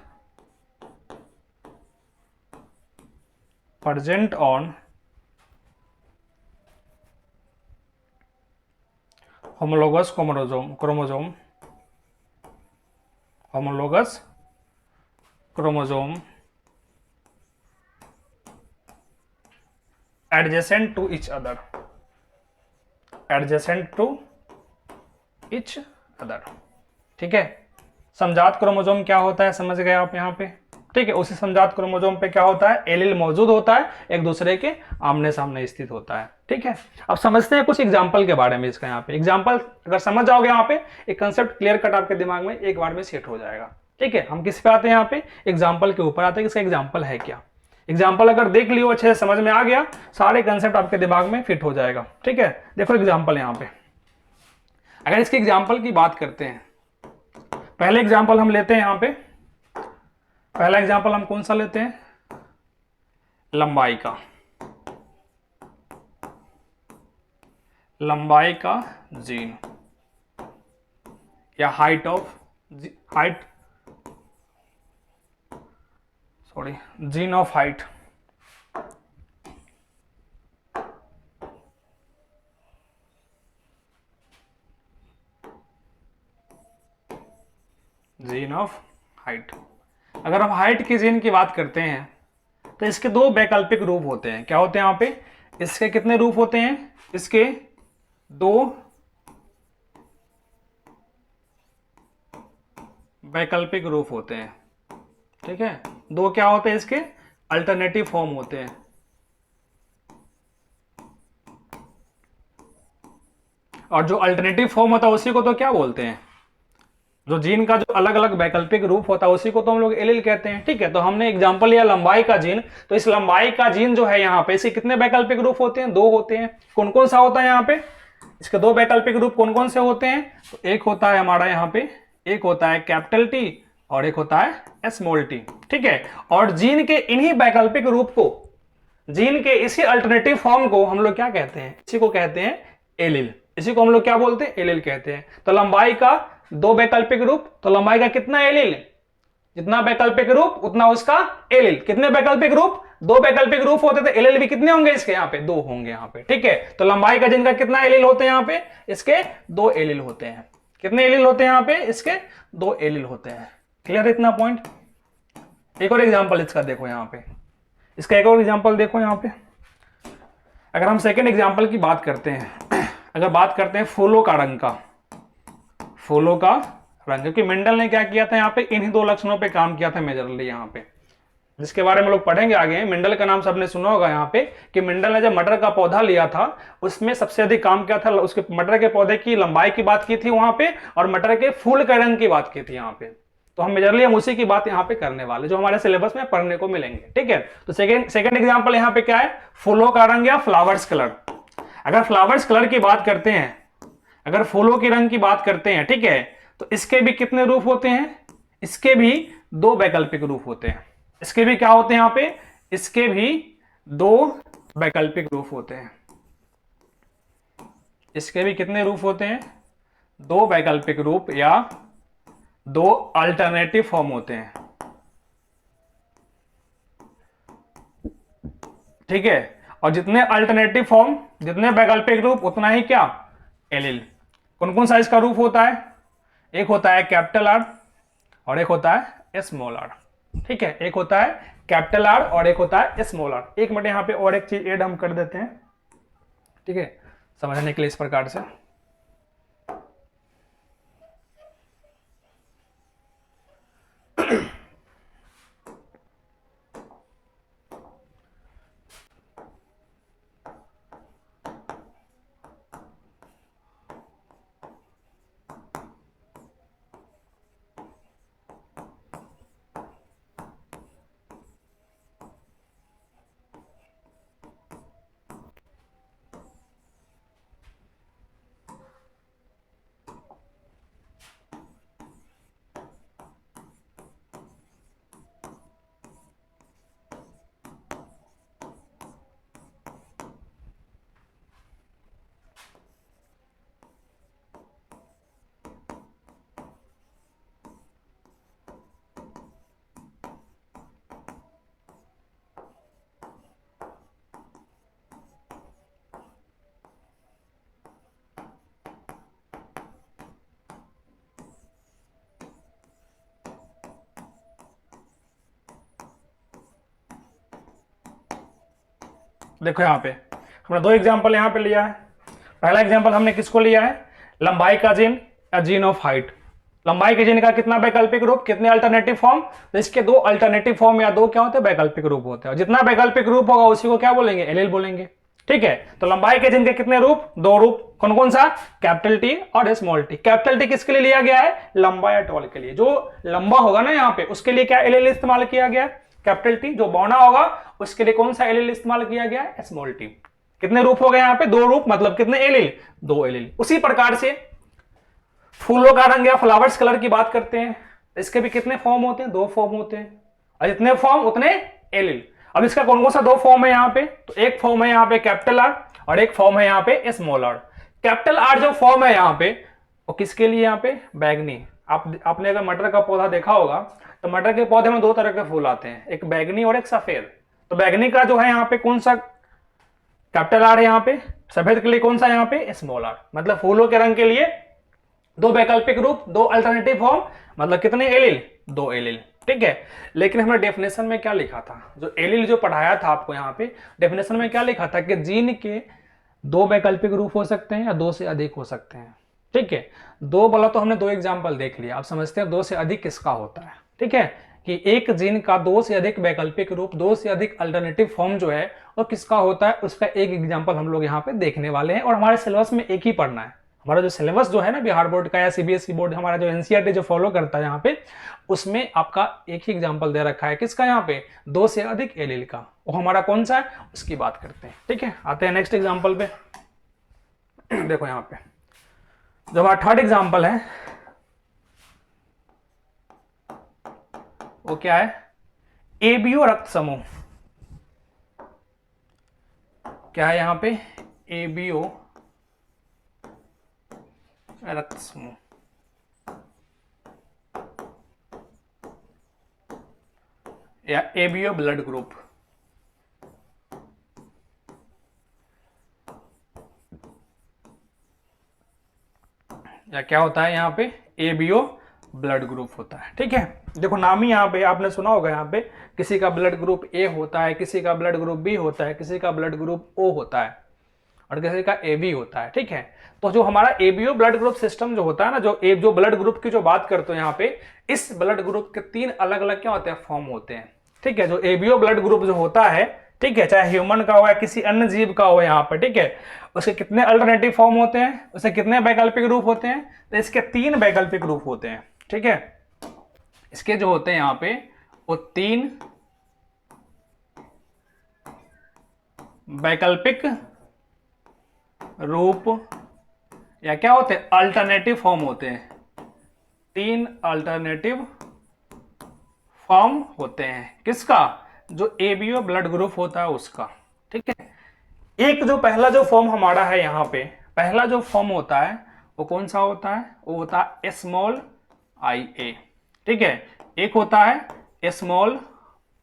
present on homologous chromosome, homologous chromosome adjacent to each other, adjacent to each other, ठीक है। समजात क्रोमोसोम क्या होता है समझ गए आप यहाँ पे, ठीक है। उसी समजात क्रोमोसोम पे क्या होता है, एलील मौजूद होता है, एक दूसरे के आमने सामने स्थित होता है, ठीक है। अब समझते हैं कुछ एग्जांपल के बारे में। इसका यहाँ पे एग्जांपल अगर समझ जाओगे, यहाँ पे एक कंसेप्ट क्लियर कट आपके दिमाग में एक बार में सेट हो जाएगा, ठीक है। हम किस पे आते हैं, यहाँ पे एग्जाम्पल के ऊपर आते हैं, इसका एग्जाम्पल है क्या। एग्जाम्पल अगर देख लियो, अच्छे से समझ में आ गया, सारे कंसेप्ट आपके दिमाग में फिट हो जाएगा, ठीक है। देखो एग्जाम्पल यहाँ पे, अगर इसके एग्जाम्पल की बात करते हैं, पहले एग्जाम्पल हम लेते हैं यहाँ पे, पहला एग्जाम्पल हम कौन सा लेते हैं, लंबाई का, लंबाई का जीन या height of, height, sorry, gene of height, gene of height. अगर हम हाइट की जीन की बात करते हैं तो इसके दो वैकल्पिक रूप होते हैं। क्या होते हैं यहाँ पे, इसके कितने रूप होते हैं, इसके दो वैकल्पिक रूप होते हैं, ठीक है। दो क्या होते हैं इसके, अल्टरनेटिव फॉर्म होते हैं। और जो अल्टरनेटिव फॉर्म होता है उसी को तो क्या बोलते हैं, जो जीन का जो अलग अलग वैकल्पिक रूप होता है उसी को तो हम लोग एलील कहते हैं, ठीक है। तो हमने एग्जांपल लिया लंबाई का जीन, तो इस लंबाई का जीन जो है यहाँ पे, इसके कितने वैकल्पिक रूप होते हैं, दो होते हैं। कौन कौन सा होता है यहाँ पे, इसके दो वैकल्पिक रूप कौन कौन से होते हैं, तो एक होता है हमारा यहाँ पे, एक होता है कैपिटल टी और एक होता है स्मॉल टी, ठीक है। और जीन के इन्हीं वैकल्पिक रूप को, जीन के इसी अल्टरनेटिव फॉर्म को हम लोग क्या कहते हैं, इसी को कहते हैं एलील। इसी को हम लोग क्या बोलते हैं, एलील कहते हैं। तो लंबाई का दो वैकल्पिक रूप, तो लंबाई का कितना एलील, जितना वैकल्पिक रूप उतना उसका एलील। कितने वैकल्पिक रूप, दो वैकल्पिक रूप होते थे, एलील भी कितने होंगे इसके, यहाँ पे दो होंगे यहाँ पे, ठीक है। तो लंबाई का जिनका कितना एलील होते हैं यहाँ पे, इसके दो एलील होते हैं। कितने एलील होते हैं यहाँ पे, इसके दो एलील होते हैं। क्लियर है इतना पॉइंट। एक और एग्जांपल इसका देखो यहाँ पे, इसका एक और एग्जांपल देखो यहाँ पे। अगर हम सेकंड एग्जांपल की बात करते हैं, अगर बात करते हैं फूलों का रंग का, फूलों का रंग, क्योंकि मेंडल ने क्या किया था यहाँ पे, इन्हीं दो लक्षणों पे काम किया था मेजरली यहाँ पे, जिसके बारे में लोग पढ़ेंगे आगे। मेंडल का नाम सबने सुना होगा यहाँ पे, कि मेंडल ने जब मटर का पौधा लिया था उसमें सबसे अधिक काम किया था, उसके मटर के पौधे की लंबाई की बात की थी वहां पे, और मटर के फूल के रंग की बात की थी यहाँ पे। तो हम मेजरली हम उसी की बात यहाँ पे करने वाले, जो हमारे सिलेबस में पढ़ने को मिलेंगे, ठीक है। तो सेकंड एग्जांपल यहाँ पे क्या है, फूलों का रंग या फ्लावर्स कलर। अगर फ्लावर्स कलर की बात करते हैं, अगर फूलों के रंग की बात करते हैं, ठीक है, तो इसके भी कितने रूप होते हैं, इसके भी दो वैकल्पिक रूप होते हैं। इसके भी क्या होते हैं यहाँ पे, इसके भी दो वैकल्पिक रूप होते हैं। इसके भी कितने रूप होते हैं, दो वैकल्पिक रूप या दो अल्टरनेटिव फॉर्म होते हैं, ठीक है। और जितने अल्टरनेटिव फॉर्म, जितने वैकल्पिक रूप, उतना ही क्या एलील। कौन कौन सा इसका रूप होता है, एक होता है कैपिटल आर और एक होता है स्मॉल आर, ठीक है। एक होता है कैपिटल आर और एक होता है स्मॉल आर। एक मिनट यहाँ पे और एक चीज ऐड हम कर देते हैं, ठीक है, समझने के लिए इस प्रकार से। देखो यहाँ पे हमने दो एग्जाम्पल यहाँ पे लिया है। पहला एग्जाम्पल हमने किसको लिया है, लंबाई का जीन या जीन ऑफ हाइट। लंबाई के जीन का कितना वैकल्पिक रूप, कितने अल्टरनेटिव फॉर्म, तो इसके दो अल्टरनेटिव फॉर्म या दो क्या होते हैं, वैकल्पिक रूप होते हैं। और जितना वैकल्पिक रूप होगा उसी को क्या बोलेंगे, एलील बोलेंगे। ठीक है, तो लंबाई के जीन के कितने रूप, दो रूप। कौन कौन सा, कैपिटल टी और स्मॉल टी। कैपिटल टी किसके लिए लिया गया है, लंबा या टॉल के लिए। जो लंबा होगा ना यहाँ पे उसके लिए क्या एलील इस्तेमाल किया गया है, कैपिटल टी। जो बौना होगा उसके लिए कौन सा एलील इस्तेमाल किया गया है, स्मॉल टी। कितने रूप हो गए यहाँ पे, दो रूप, मतलब कितने एलील, दो एलील। उसी प्रकार से फूलों का रंग या फ्लावर्स कलर की बात करते हैं, इसके भी कितने फॉर्म होते हैं, दो फॉर्म होते हैं, और जितने फॉर्म उतने एलील। अब इसका कौन कौन सा दो फॉर्म है यहाँ पे, तो एक फॉर्म है यहाँ पे कैपिटल आर और एक फॉर्म है यहाँ पे स्मॉल आर। कैपिटल आर जो फॉर्म है यहाँ पे वो किसके लिए, यहाँ पे बैगनी। आपने अगर मटर का पौधा देखा होगा तो मटर के पौधे में दो तरह के फूल आते हैं, एक बैगनी और एक सफेद। तो बैगनी का जो है यहाँ पे कौन सा कैपिटल आर है यहाँ पे, सफेद के लिए कौन सा यहाँ पे स्मॉल आर। मतलब फूलों के रंग के लिए दो वैकल्पिक रूप, दो अल्टरनेटिव फॉर्म, मतलब कितने एलील, दो एलील। ठीक है, लेकिन हमने डेफिनेशन में क्या लिखा था, जो एलील जो पढ़ाया था आपको यहाँ पे डेफिनेशन में क्या लिखा था कि जीन के दो वैकल्पिक रूप हो सकते हैं या दो से अधिक हो सकते हैं। ठीक है, दो बोला तो हमने दो एग्जाम्पल देख लिया, आप समझते हैं दो से अधिक किसका होता है। ठीक है, कि एक जीन का दो से अधिक वैकल्पिक रूप, दो से अधिक अल्टरनेटिव फॉर्म जो है वो किसका होता है, उसका एक एग्जाम्पल हम लोग यहाँ पे देखने वाले हैं। और हमारे सिलेबस में एक ही पढ़ना है। हमारा जो सिलेबस जो है ना बिहार बोर्ड का या सीबीएसई बोर्ड, हमारा जो एनसीईआरटी जो फॉलो करता है यहाँ पे, उसमें आपका एक ही एग्जांपल दे रखा है किसका, यहाँ पे दो से अधिक एलील का। वो हमारा कौन सा है उसकी बात करते हैं। ठीक है, आते हैं नेक्स्ट एग्जांपल पे। देखो यहाँ पे जो हमारा थर्ड एग्जांपल है वो क्या है, एबीओ रक्त समूह। क्या है यहाँ पे, एबीओ रक्त समूह या एबीओ ब्लड ग्रुप। या क्या होता है यहाँ पे, एबीओ ब्लड ग्रुप होता है। ठीक है, देखो नाम ही यहाँ पे आपने सुना होगा, यहाँ पे किसी का ब्लड ग्रुप ए होता है, किसी का ब्लड ग्रुप बी होता है, किसी का ब्लड ग्रुप ओ होता है और किसी का एबी होता है। ठीक है, तो जो हमारा एबीओ ब्लड ग्रुप सिस्टम जो होता है ना, जो ब्लड ग्रुप की जो बात करते हैं यहाँ पे, इस ब्लड ग्रुप के तीन अलग अलग क्या होते हैं, फॉर्म होते हैं। ठीक है, जो एबीओ ब्लड ग्रुप जो होता है, ठीक है, चाहे ह्यूमन का हो या किसी अन्य जीव का हो यहाँ पर, ठीक है, उसके कितने अल्टरनेटिव फॉर्म होते हैं, उसके कितने वैकल्पिक रूप होते हैं, तो इसके तीन वैकल्पिक रूप होते हैं। ठीक है, इसके जो होते हैं यहाँ पे वो तीन वैकल्पिक रूप या क्या होते हैं, अल्टरनेटिव फॉर्म होते हैं। तीन अल्टरनेटिव फॉर्म होते हैं किसका, जो एबीओ ब्लड ग्रुप होता है उसका। ठीक है, एक जो पहला जो फॉर्म हमारा है यहाँ पे, पहला जो फॉर्म होता है वो कौन सा होता है, वो होता है स्मॉल आई ए। ठीक है, एक होता है स्मॉल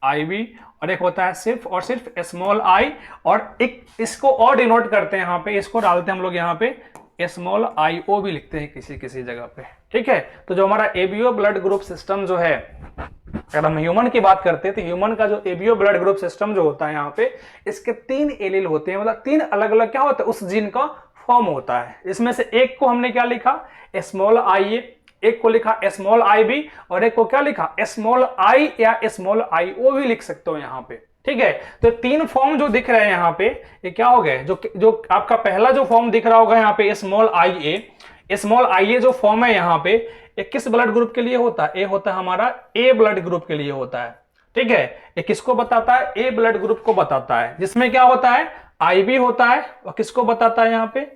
आई बी और एक होता है सिर्फ और सिर्फ स्मॉल आई, और एक इसको और डिनोट करते हैं यहाँ पे, इसको डालते हैं हम लोग यहाँ पे स्मॉल आई ओ भी लिखते हैं किसी किसी जगह पे। ठीक है, तो जो हमारा एबीओ ब्लड ग्रुप सिस्टम जो है, अगर हम ह्यूमन की बात करते हैं तो ह्यूमन का जो एबीओ ब्लड ग्रुप सिस्टम जो होता है यहाँ पे, इसके तीन एलील होते हैं, मतलब तीन अलग अलग क्या होता है, उस जीन का फॉर्म होता है। इसमें से एक को हमने क्या लिखा, स्मॉल आई ए, एक को लिखा स्मॉल आई बी और एक को क्या लिखा, स्मॉल आई या स्मॉल आई ओ भी लिख सकते हो यहाँ पे। ठीक है, तो तीन फॉर्म जो दिख रहे हैं यहाँ पे ये क्या हो गए, जो आपका पहला जो फॉर्म दिख रहा होगा यहाँ पे स्मॉल आई ए जो फॉर्म है यहाँ पे, ये किस ब्लड ग्रुप के लिए होता है, ए होता है हमारा ए ब्लड ग्रुप के लिए होता है। ठीक है, ये किसको बताता है, ए ब्लड ग्रुप को बताता है, जिसमें क्या होता है, आई बी होता है, और किसको बताता है यहाँ पे,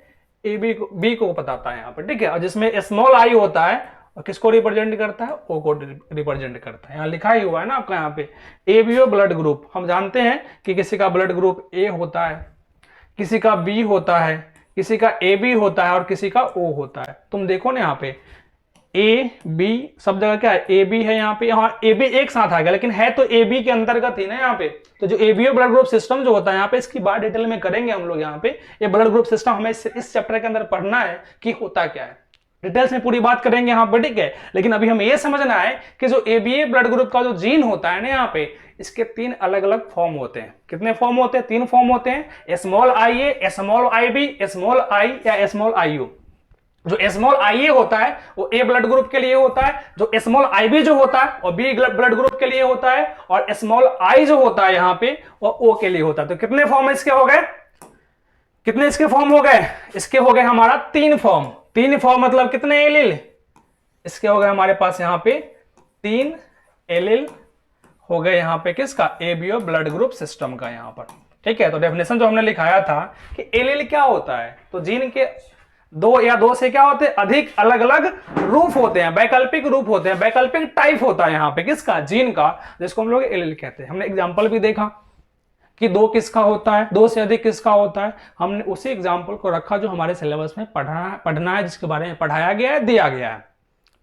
ए बी को बताता है यहाँ पे। ठीक है, और जिसमें स्मॉल आई होता है और किसको रिप्रेजेंट करता है, ओ को रिप्रेजेंट करता है। यहाँ लिखा ही हुआ है ना आपका यहाँ पे एबीओ ब्लड ग्रुप। हम जानते हैं कि किसी का ब्लड ग्रुप ए होता है, किसी का बी होता है, किसी का ए बी होता है और किसी का ओ होता है। तुम देखो ना यहाँ पे ए बी सब जगह क्या है, ए बी है यहाँ पे, यहाँ ए बी एक साथ आ गया लेकिन है तो ए बी के अंतर्गत ही ना यहाँ पे। तो जो एबीओ ब्लड ग्रुप सिस्टम जो होता है यहाँ पे, इसकी बात डिटेल में करेंगे हम लोग यहाँ पे। ये ब्लड ग्रुप सिस्टम हमें इस चैप्टर के अंदर पढ़ना है कि होता क्या है, डिटेल्स में पूरी बात करेंगे यहाँ पर। ठीक है, लेकिन अभी हमें ये समझना है कि जो एबीए ब्लड ग्रुप का जो जीन होता है ना यहाँ पे, इसके 3 अलग अलग फॉर्म होते हैं। कितने फॉर्म होते हैं? 3 फॉर्म होते हैं, small I A, small I B, small I या स्मॉल आई यू। जो स्मॉल आई ए होता है वो ए ब्लड ग्रुप के लिए होता है, जो स्मॉल आई बी जो होता है वो बी ब्लड ग्रुप के लिए होता है, और स्मॉल आई जो होता है यहाँ पे वो ओ के लिए होता है। तो कितने फॉर्म इसके हो गए? कितने इसके फॉर्म हो गए? इसके हो गए हमारा 3 फॉर्म। 3 फॉर्म मतलब कितने एलिल? इसके हो गए हमारे पास यहाँ पे 3 एलिल हो गए यहाँ पे किसका? एबीओ ब्लड ग्रुप सिस्टम का यहाँ पर। ठीक है, तो डेफिनेशन जो हमने लिखाया था कि एलिल क्या होता है, तो जीन के 2 या 2 से क्या होते हैं? अधिक अलग अलग रूप होते हैं, वैकल्पिक रूप होते हैं, वैकल्पिक टाइप होता है यहाँ पे किसका? जीन का, जिसको हम लोग एलिल कहते हैं। हमने एग्जाम्पल भी देखा कि 2 किसका होता है, 2 से अधिक किसका होता है। हमने उसी एग्जाम्पल को रखा जो हमारे सिलेबस में पढ़ना है, जिसके बारे में पढ़ाया गया है, दिया गया है।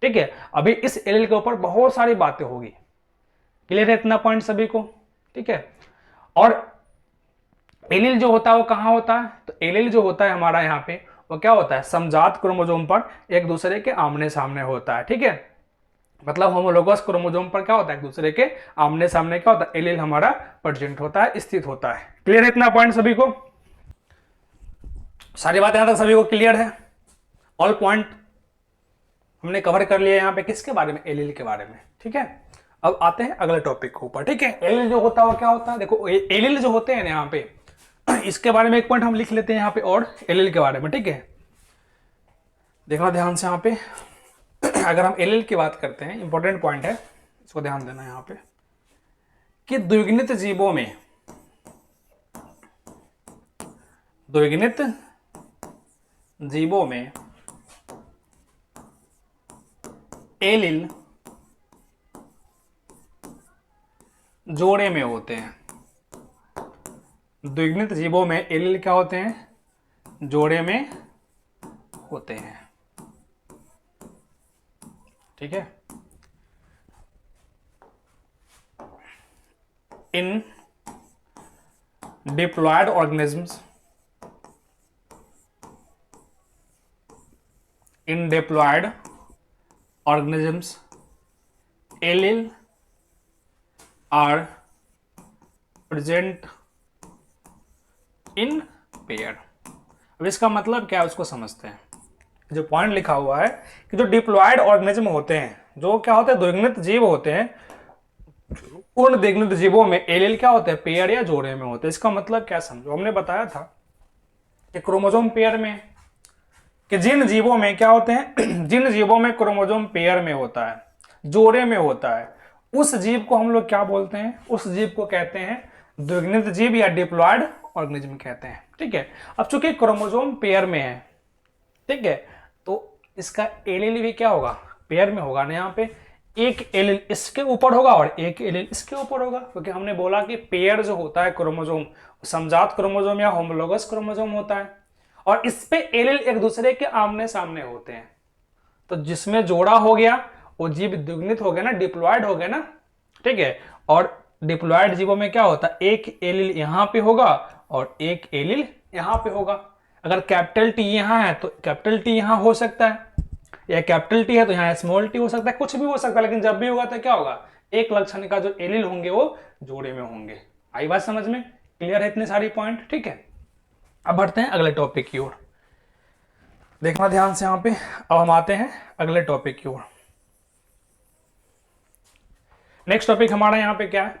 ठीक है, अभी इस एलिल के ऊपर बहुत सारी बातें होगी। क्लियर है इतना पॉइंट सभी को? ठीक है, और एलिल जो होता है वो कहाँ होता है? तो एलिल जो होता है हमारा यहाँ पे वो क्या होता है? समजात क्रोमोसोम पर एक दूसरे के आमने सामने होता है। ठीक है, मतलब होमोलोगस क्रोमोसोम पर क्या होता है? एक दूसरे के आमने सामने क्या होता है? एलिल हमारा प्रेजेंट होता है, स्थित होता है। क्लियर है इतना पॉइंट सभी को? सारी बातें यहां तक सभी को क्लियर है? ऑल पॉइंट हमने कवर कर लिया यहाँ पे किसके बारे में? एलिल के बारे में। ठीक है, अब आते हैं अगले टॉपिक के ऊपर। ठीक है, एलिल जो होता है वो क्या होता है? देखो एलिल जो होते हैं यहाँ पे, इसके बारे में एक पॉइंट हम लिख लेते हैं यहाँ पे, और एलिल के बारे में। ठीक है, देखना ध्यान से यहाँ पे। अगर हम एलिल की बात करते हैं, इंपॉर्टेंट पॉइंट है, इसको ध्यान देना यहाँ पे, कि द्विगुणित जीवों में एलिल जोड़े में होते हैं। द्विगुणित जीवों में एलिल क्या होते हैं? जोड़े में होते हैं। ठीक है, in diploid organisms, allele are present in pair. अब इसका मतलब क्या है उसको समझते हैं। जो पॉइंट लिखा हुआ है कि जो डिप्लॉयड ऑर्गेनिज्म होते हैं, जो क्या होते हैं? द्विगुणित जीव होते हैं, उन द्विगुणित जीवों में एलिल क्या होते हैं? पेयर या जोड़े में होते हैं। इसका मतलब क्या समझो, हमने बताया था कि क्रोमोसोम पेयर में, कि जिन जीवों में क्या होते हैं? जिन जीवों में क्रोमोसोम पेयर में होता है, जोड़े में होता है, उस जीव को हम लोग क्या बोलते हैं? उस जीव को कहते हैं द्विगुणित जीव या डिप्लॉयड ऑर्गेनिज्म कहते हैं। ठीक है, अब चूंकि क्रोमोसोम पेयर में है, ठीक है, तो इसका एलिल भी क्या होगा? पेयर में होगा ना। यहाँ पे एक एलिल इसके ऊपर होगा और एक एलिल इसके ऊपर होगा, क्योंकि हमने बोला कि पेयर जो होता है क्रोमोसोम, समजात क्रोमोसोम या होमोलोगस क्रोमोसोम होता है, और इस पे एलिल एक दूसरे के आमने सामने होते हैं। तो जिसमें जोड़ा हो गया वो जीव द्विगुणित हो गया ना, डिप्लॉयड हो गया ना। ठीक है, और डिप्लॉयड जीवों में क्या होता है? एक एलिल यहां पे होगा और एक एलिल यहां पे होगा। अगर कैपिटल टी यहां है तो कैपिटल टी यहां हो सकता है, या कैपिटल टी है तो यहाँ स्मॉल टी हो सकता है, कुछ भी हो सकता है, लेकिन जब भी होगा तो क्या होगा? एक लक्षण का जो एलिल होंगे वो जोड़े में होंगे। आई बात समझ में? क्लियर है इतने सारी पॉइंट? ठीक है, अब बढ़ते हैं अगले टॉपिक की ओर। देखना ध्यान से यहाँ पे। अब हम आते हैं अगले टॉपिक की ओर। नेक्स्ट टॉपिक हमारा यहाँ पे क्या है?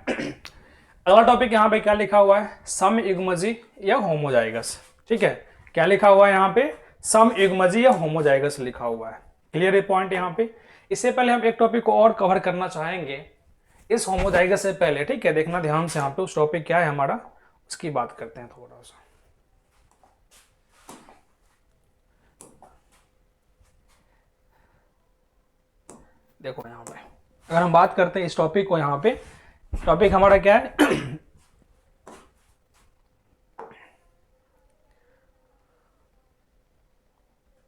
अगला टॉपिक यहाँ पे क्या लिखा हुआ है? समयुग्मजी या होमोजाइगस। ठीक है, क्या लिखा हुआ है यहाँ पे? समयुग्मजी या होमोजाइगस लिखा हुआ है। क्लियर है पॉइंट यहाँ पे? इससे पहले हम एक टॉपिक को और कवर करना चाहेंगे इस होमोजाइगस से पहले। ठीक है, देखना ध्यान से यहाँ पे, उस टॉपिक क्या है हमारा उसकी बात करते हैं थोड़ा सा। देखो यहाँ पे अगर हम बात करते हैं इस टॉपिक को, यहाँ पे टॉपिक हमारा क्या है?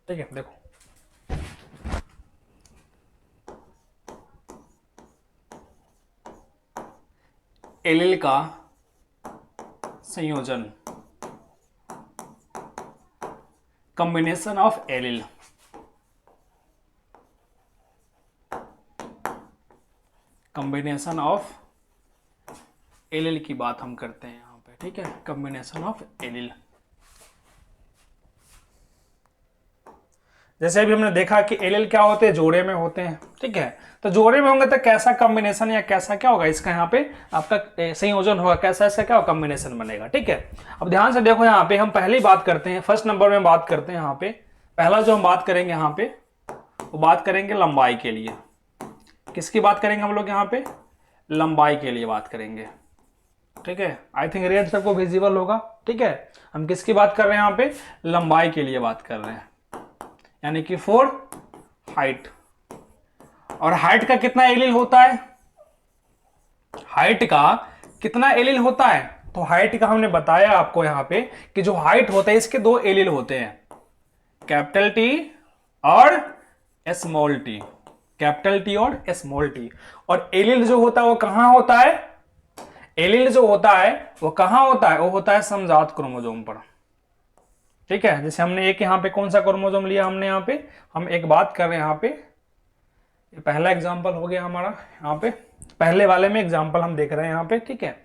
ठीक है, देखो एलिल का संयोजन, combination of allele, combination of allele की बात हम करते हैं यहाँ पे, ठीक है, कॉम्बिनेशन ऑफ एलिल। जैसे अभी हमने देखा कि एलिल क्या होते हैं, जोड़े में होते हैं, ठीक है। तो जोड़े में होंगे तो कैसा कॉम्बिनेशन या कैसा क्या होगा इसका, यहाँ पे आपका संयोजन होगा, कैसा ऐसा क्या कॉम्बिनेशन बनेगा, ठीक है। अब ध्यान से देखो, यहाँ पे हम पहली बात करते हैं, फर्स्ट नंबर में बात करते हैं। यहाँ पे पहला जो हम बात करेंगे यहाँ पे, वो बात करेंगे लंबाई के लिए। किसकी बात करेंगे हम लोग यहाँ पे, लंबाई के लिए बात करेंगे, ठीक है। आई थिंक रेड सबको विजिबल होगा, ठीक है। हम किसकी बात कर रहे हैं यहाँ पे, लंबाई के लिए बात कर रहे हैं, यानी कि फॉर हाइट। और हाइट का कितना एलिल होता है, हाइट का कितना एलिल होता है, तो हाइट का हमने बताया आपको यहाँ पे कि जो हाइट होता है इसके दो एलिल होते हैं, कैपिटल टी और स्मॉल टी, कैपिटल टी और स्मॉल टी। और एलिल जो होता है वो कहां होता है, एलिल जो होता है वो कहां होता है, वो होता है समजात क्रोमोसोम पर, ठीक है। जैसे हमने एक यहाँ पे कौन सा क्रोमोसोम लिया हमने, यहाँ पे हम एक बात कर रहे हैं यहाँ पे, ये पहला एग्जांपल हो गया हमारा, यहाँ पे पहले वाले में एग्जांपल हम देख रहे हैं यहाँ पे, ठीक है।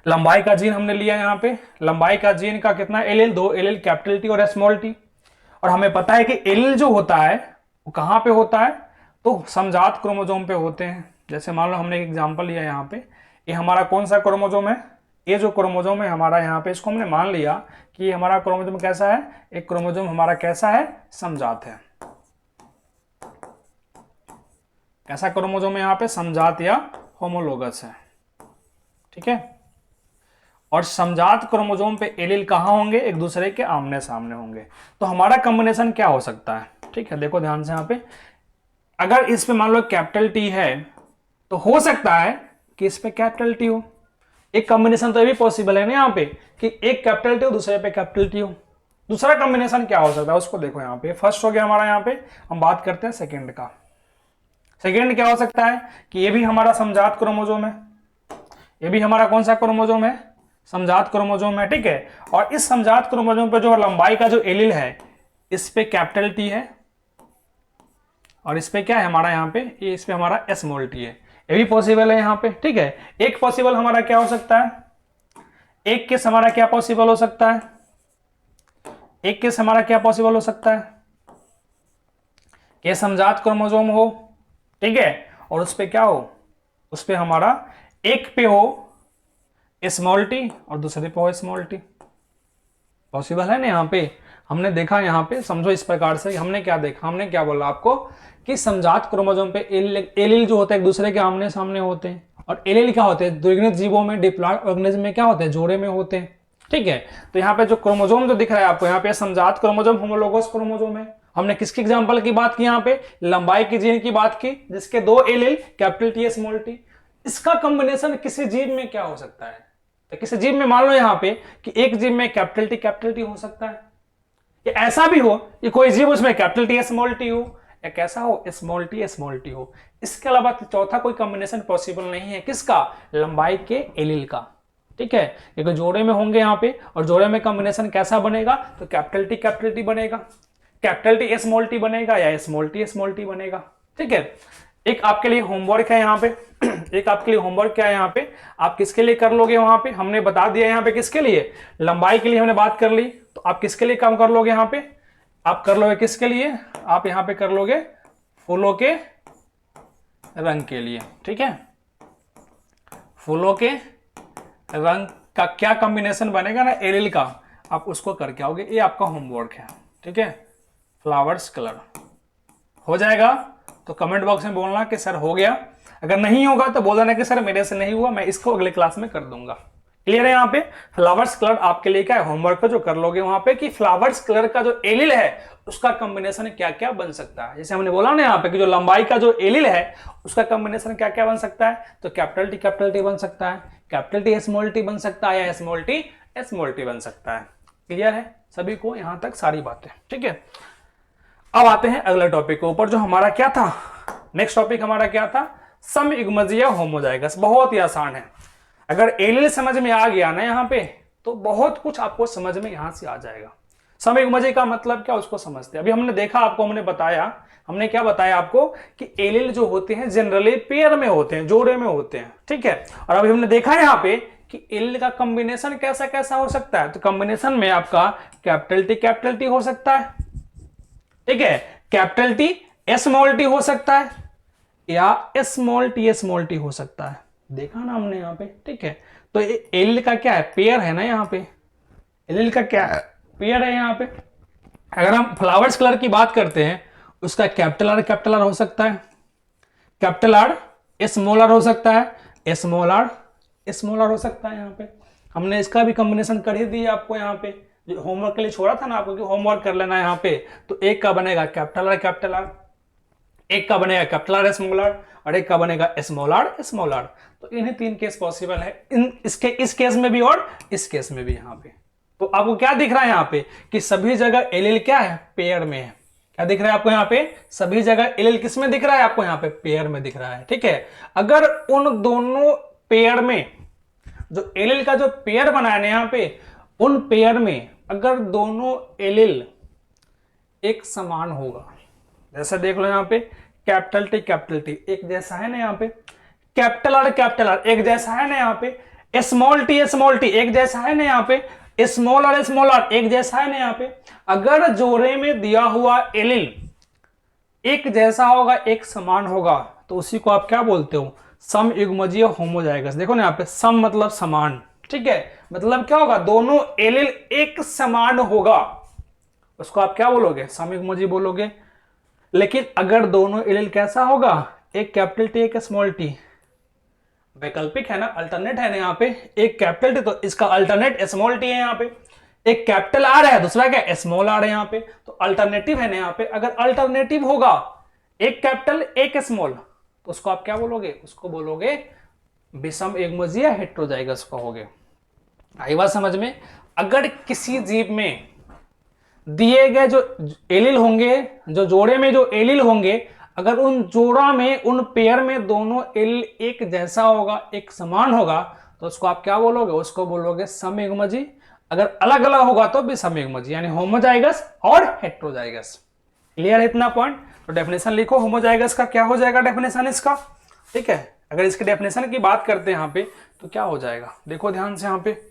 लंबाई का जीन हमने लिया यहाँ पे, लंबाई का जीन का कितना एलिल, दो एलिल, कैपिटल टी और स्मॉल टी। और हमें पता है कि एलिल जो होता है वो कहाँ पे होता है, तो समजात क्रोमोसोम पे होते हैं। जैसे मान लो हमने एक एग्जांपल लिया यहाँ पे, ये हमारा कौन सा क्रोमोसोम है, ये जो क्रोमोसोम है हमारा यहाँ पे, इसको हमने मान लिया कि ये हमारा क्रोमोसोम कैसा है, एक क्रोमोसोम हमारा कैसा है, समजात है। कैसा क्रोमोसोम है यहाँ पे, समजात या होमोलोगस है, ठीक है। और समजात क्रोमोसोम पे एलिल कहाँ होंगे, एक दूसरे के आमने सामने होंगे। तो हमारा कॉम्बिनेशन क्या हो सकता है, ठीक है। देखो ध्यान से यहाँ पे, अगर इस पे मान लो कैपिटल टी है तो हो सकता है कि इस पे कैपिटल टी हो। एक कॉम्बिनेशन तो ये भी पॉसिबल है ना यहाँ पे कि एक कैपिटल टी हो दूसरे पे कैपिटल टी हो। दूसरा कॉम्बिनेशन क्या हो सकता है उसको देखो, यहाँ पे फर्स्ट हो गया हमारा, यहाँ पे हम बात करते हैं सेकेंड का। सेकेंड क्या हो सकता है कि ये भी हमारा समजात क्रोमोसोम है, ये भी हमारा कौन सा क्रोमोसोम है, समजात क्रोमोसोम है, ठीक है। और इस समजात क्रोमोसोम पे जो लंबाई का जो एलिल है इस पे कैपिटल टी है और इस पे क्या है हमारा, यहाँ पे ये इस पे हमारा स्मॉल टी है। ये भी पॉसिबल है यहाँ पे, ठीक है। एक पॉसिबल हमारा क्या हो सकता है, एक केस हमारा क्या पॉसिबल हो सकता है, एक केस हमारा क्या पॉसिबल हो सकता है, ये समजात क्रोमोसोम हो, ठीक है, और उस पे क्या हो, उस पे हमारा एक पे हो स्मॉल टी और दूसरे पे हो स्मॉल टी। पॉसिबल है ना यहाँ पे। हमने देखा यहाँ पे, समझो इस प्रकार से, हमने क्या देखा, हमने क्या बोला आपको कि समजात क्रोमोसोम पे एलिल जो होते हैं एक दूसरे के आमने सामने होते हैं, और एलिल क्या होते हैं, द्विगुणित जीवों में, डिप्लॉयड ऑर्गेनिज्म में क्या होते हैं, जोड़े में होते हैं, ठीक है। तो यहाँ पे जो क्रोमोसोम जो दिख रहा है आपको, यहाँ पे समजात क्रोमोसोम होमोलोगस क्रोमोसोम है। हमने किसकी एग्जांपल की बात की, यहाँ पे लंबाई की जीन की बात की, जिसके दो allele, capital T small T. इसका कॉम्बिनेशन किसी जीव में क्या हो सकता है, तो किसी जीव में मान लो यहाँ पे कि एक जीव में कैपिटल टी हो सकता है, या ऐसा भी हो कि कोई जीव उसमें कैपिटल टी स्मॉल टी हो, या कैसा हो स्मॉल टी हो। इसके अलावा चौथा कोई कॉम्बिनेशन पॉसिबल नहीं है, किसका, लंबाई के एलिल का, ठीक है। क्योंकि जोड़े में होंगे यहाँ पे, और जोड़े में कॉम्बिनेशन कैसा बनेगा, तो कैपिटल टी बनेगा, कैपिटल टी स्मॉल टी बनेगा, या स्मॉल टी बनेगा, ठीक है। एक आपके लिए होमवर्क है यहाँ पे एक आपके लिए होमवर्क क्या है यहाँ पे, आप किसके लिए कर लोगे, वहां पे हमने बता दिया यहाँ पे किसके लिए, लंबाई के लिए हमने बात कर ली, तो आप किसके लिए काम कर लोगे यहाँ पे, आप कर लोगे किसके लिए, आप यहाँ पे कर लोगे फूलों के रंग के लिए, ठीक है। फूलों के रंग का क्या कॉम्बिनेशन बनेगा ना एलिल का, आप उसको करके आओगे, ये आपका होमवर्क है, ठीक है। फ्लावर्स कलर हो जाएगा तो कमेंट बॉक्स में बोलना कि सर हो गया, अगर नहीं होगा तो बोल देना कि सर मेरे से नहीं हुआ, मैं इसको अगले क्लास में कर दूंगा। क्लियर है यहाँ पे। फ्लावर्स कलर आपके लिए क्या है, होमवर्क जो कर लोगे वहां पे कि फ्लावर्स कलर का जो एलिल है उसका कॉम्बिनेशन क्या क्या बन सकता है। जैसे हमने बोला ना यहाँ पे कि जो लंबाई का जो एलिल है उसका कॉम्बिनेशन क्या क्या बन सकता है, तो कैपिटल टी बन सकता है, कैपिटल टी स्मॉल टी बन सकता है, या स्मॉल टी बन सकता है। क्लियर है सभी को यहां तक सारी बातें, ठीक है। अब आते हैं अगले टॉपिक के ऊपर, जो हमारा क्या था, नेक्स्ट टॉपिक हमारा क्या था, समयुग्मजीय होमोजाइगस। बहुत ही आसान है, अगर एलिल समझ में आ गया ना यहाँ पे तो बहुत कुछ आपको समझ में यहां से आ जाएगा। समयुग्मजीय का मतलब क्या उसको समझते हैं। अभी हमने देखा, आपको हमने बताया, हमने क्या बताया आपको कि एलिल जो होते हैं जनरली पेयर में होते हैं, जोड़े में होते हैं, ठीक है। और अभी हमने देखा यहाँ पे कि एल का कॉम्बिनेशन कैसा कैसा हो सकता है, तो कॉम्बिनेशन में आपका कैपिटल टी हो सकता है, ठीक है, कैपिटल टी स्मॉल टी हो सकता है, या स्मॉल टी हो सकता है, देखा ना हमने यहाँ पे, ठीक है। तो एल का क्या है, पेयर है ना यहाँ पे, एल का क्या है, पेयर है यहाँ पे। अगर हम फ्लावर्स कलर की बात करते हैं, उसका कैपिटल आर हो सकता है, कैपिटल आर स्मॉल आर हो सकता है, स्मॉल आर हो सकता है। यहाँ पे हमने इसका भी कॉम्बिनेशन कर ही दिया आपको, यहाँ पे जो होमवर्क के लिए छोड़ा था ना आपको कि होमवर्क कर लेना यहाँ पे, तो एक का बनेगा कैपिटल आर, एक का बनेगा कैपिटल आर स्मॉल आर, और एक का बनेगा स्मॉल आर। तो इन्हीं तीन केस पॉसिबल है, इस केस में भी और इस केस में भी। यहाँ पे तो आपको क्या दिख रहा है यहाँ पे कि सभी जगह एल क्या है, पेयर में है। क्या दिख रहा है आपको यहाँ पे, सभी जगह एल किस में दिख रहा है आपको, यहाँ पे पेयर में दिख रहा है, ठीक है। अगर उन दोनों पेयर में जो एल का जो पेयर बना है यहाँ पे, उन पेयर में अगर दोनों एल एक समान होगा, जैसे देख लो यहाँ पे कैपिटल टी एक जैसा है ना, यहाँ पे कैपिटल आर एक जैसा है ना, यहाँ पे स्मॉल टी एक जैसा है ना, यहाँ पे स्मॉल आर एक जैसा है ना, यहाँ पे अगर जोड़े में दिया हुआ एल एक जैसा होगा, एक समान होगा, तो उसी को आप क्या बोलते हो, सम युग्मजीय होमोजाइगस। देखो ना यहाँ पे सम मतलब समान, ठीक है, मतलब क्या होगा, दोनों एल एक समान होगा, उसको आप क्या बोलोगे, सम युग्मजीय बोलोगे। लेकिन अगर दोनों एल कैसा होगा, एक कैपिटल टी एक स्मॉल टी, वैकल्पिक है ना, अल्टरनेट है ना, यहाँ पे एक कैपिटल टी तो इसका अल्टरनेट स्मॉल टी है, यहाँ पे एक कैपिटल आर है, दूसरा क्या स्मॉल आर है, यहाँ पे तो अल्टरनेटिव है ना, यहाँ पे अगर अल्टरनेटिव होगा एक कैपिटल एक स्मॉल, तो उसको आप क्या बोलोगे, उसको बोलोगे विषम युग्मजीय हेटेरोजाइगस कहोगे। आई बात समझ में। अगर किसी जीव में दिए गए जो एलील होंगे, जो जोड़े में जो एलील होंगे, अगर उन जोड़ा में उन पेयर में दोनों एलील एक जैसा होगा, एक समान होगा, तो उसको आप क्या बोलोगे, उसको बोलोगे समयुग्मजीय। अगर अलग अलग होगा तो भी समयुग्मजीय, यानी होमोजाइगस और हेटेरोजाइगस। क्लियर है इतना पॉइंट। तो डेफिनेशन लिखो होमोजाइगस का, क्या हो जाएगा डेफिनेशन इसका, ठीक है। अगर इसके डेफिनेशन की बात करते हैं यहाँ पे तो क्या हो जाएगा, देखो ध्यान से यहाँ पे,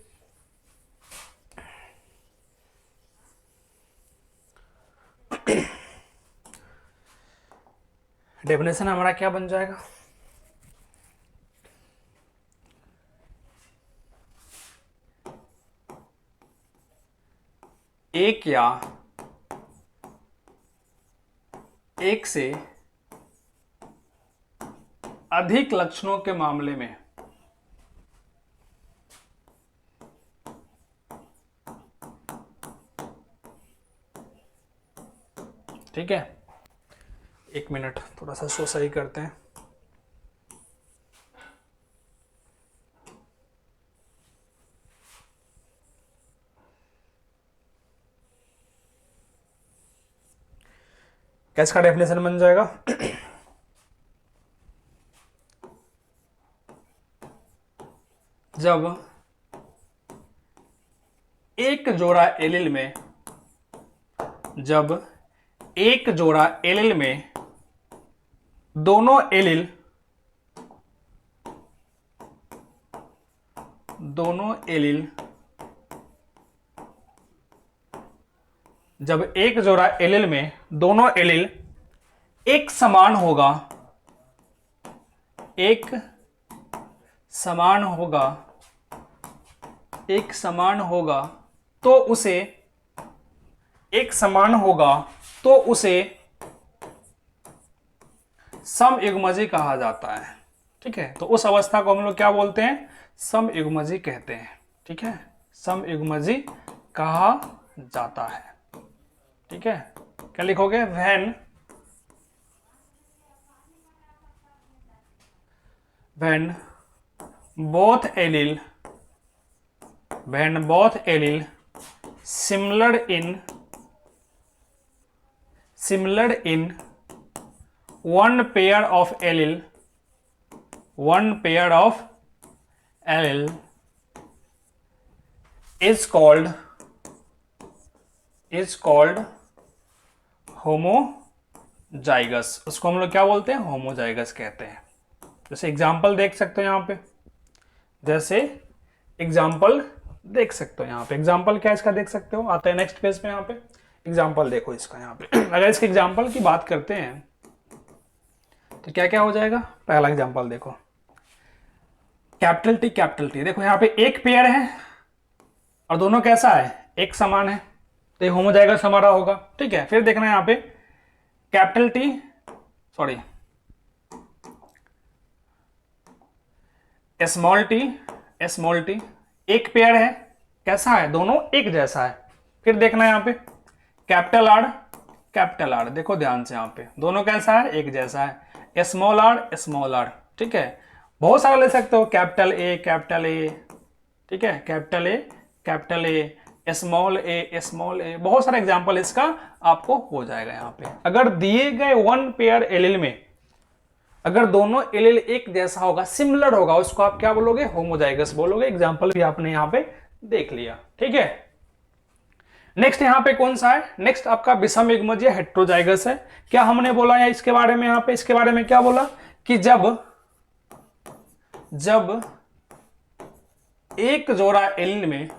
डेफिनेशन हमारा क्या बन जाएगा, एक या एक से अधिक लक्षणों के मामले में ठीक है। एक मिनट थोड़ा सा सो सही करते हैं। कैस का डेफिनेशन बन जाएगा, जब एक जोड़ा एलील में, जब एक जोड़ा एलील में दोनों एलील जब एक जोड़ा एलील में दोनों एलील एक समान होगा, एक समान होगा तो उसे समयुग्मजीय कहा जाता है, ठीक है। तो उस अवस्था को हम लोग क्या बोलते हैं, समयुग्मजीय कहते हैं, ठीक है, समयुग्मजीय कहा जाता है, ठीक है। क्या लिखोगे, when both allele similar in one pair of allele is called homozygous. उसको हम लोग क्या बोलते हैं, होमोजाइगस कहते हैं। जैसे एग्जांपल देख सकते हो यहाँ पे, जैसे एग्जाम्पल देख सकते हो यहाँ पे। एग्जाम्पल क्या इसका देख सकते हो, आते हैं नेक्स्ट पेज पे। यहाँ पे एग्जाम्पल देखो इसका। यहाँ पे अगर इसके एग्जाम्पल की बात करते हैं तो क्या क्या हो जाएगा। पहला एग्जाम्पल देखो, कैपिटल टी देखो यहाँ पे एक पेयर है और दोनों कैसा है, एक समान है, तो ये होमोजाइगस हमारा होगा। ठीक है, फिर देखना है यहाँ पे capital T sorry small T एक पेयर है, कैसा है, दोनों एक जैसा है। फिर देखना है यहाँ पे कैपिटल आर देखो ध्यान से, यहाँ पे दोनों कैसा है, एक जैसा है। स्मॉल आर ठीक है, बहुत सारा ले सकते हो, कैपिटल ए ठीक है, कैपिटल ए स्मॉल ए, बहुत सारा एग्जांपल इसका आपको हो जाएगा। यहाँ पे अगर दिए गए वन पेयर एलिल में अगर दोनों एलिल एक जैसा होगा, सिमिलर होगा, उसको आप क्या बोलोगे, होमोजाइगस बोलोगे। एग्जांपल भी आपने यहाँ पे देख लिया। ठीक है, नेक्स्ट यहाँ पे कौन सा है, नेक्स्ट आपका विषम युग्मज या हेट्रोजाइगस है। क्या हमने बोला है इसके बारे में, यहाँ पे इसके बारे में क्या बोला कि जब एक जोड़ा एलिल में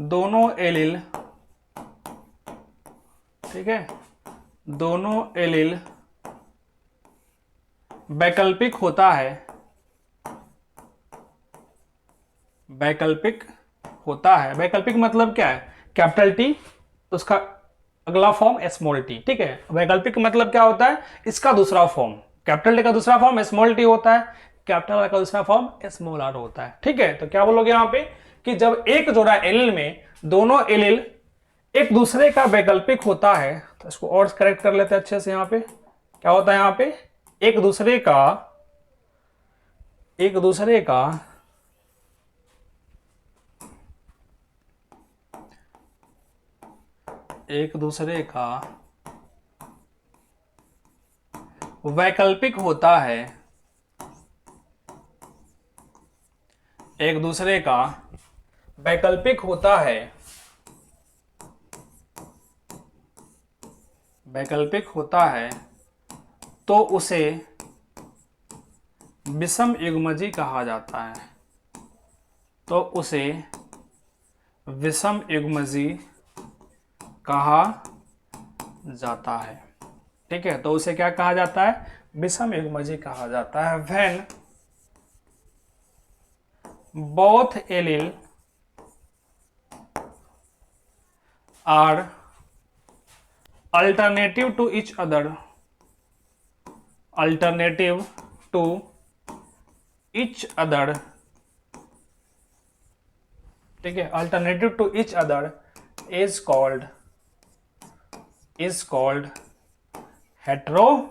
दोनों एलिल, ठीक है, दोनों एलिल वैकल्पिक होता है, वैकल्पिक मतलब क्या है, कैपिटल टी तो उसका अगला फॉर्म स्मॉल टी। ठीक है, वैकल्पिक मतलब क्या होता है, इसका दूसरा फॉर्म, कैपिटल टी का दूसरा फॉर्म स्मॉल टी होता है, कैपिटल आर का दूसरा फॉर्म स्मॉल आर होता है। ठीक है, तो क्या बोलोगे यहाँ पे कि जब एक जोड़ा एलिल में दोनों एलिल एक दूसरे का वैकल्पिक होता है, तो इसको और करेक्ट कर लेते हैं अच्छे से। यहाँ पे क्या होता है, यहाँ पे एक दूसरे का वैकल्पिक होता है, एक दूसरे का वैकल्पिक होता है तो उसे विषम युग्मजी कहा जाता है, तो उसे विषम युग्मजी कहा जाता है। ठीक है, तो उसे क्या कहा जाता है, विषम युग्मजी कहा जाता है। When both allele are alternative to each other, ठीक है, alternative to each other is called heterozygous।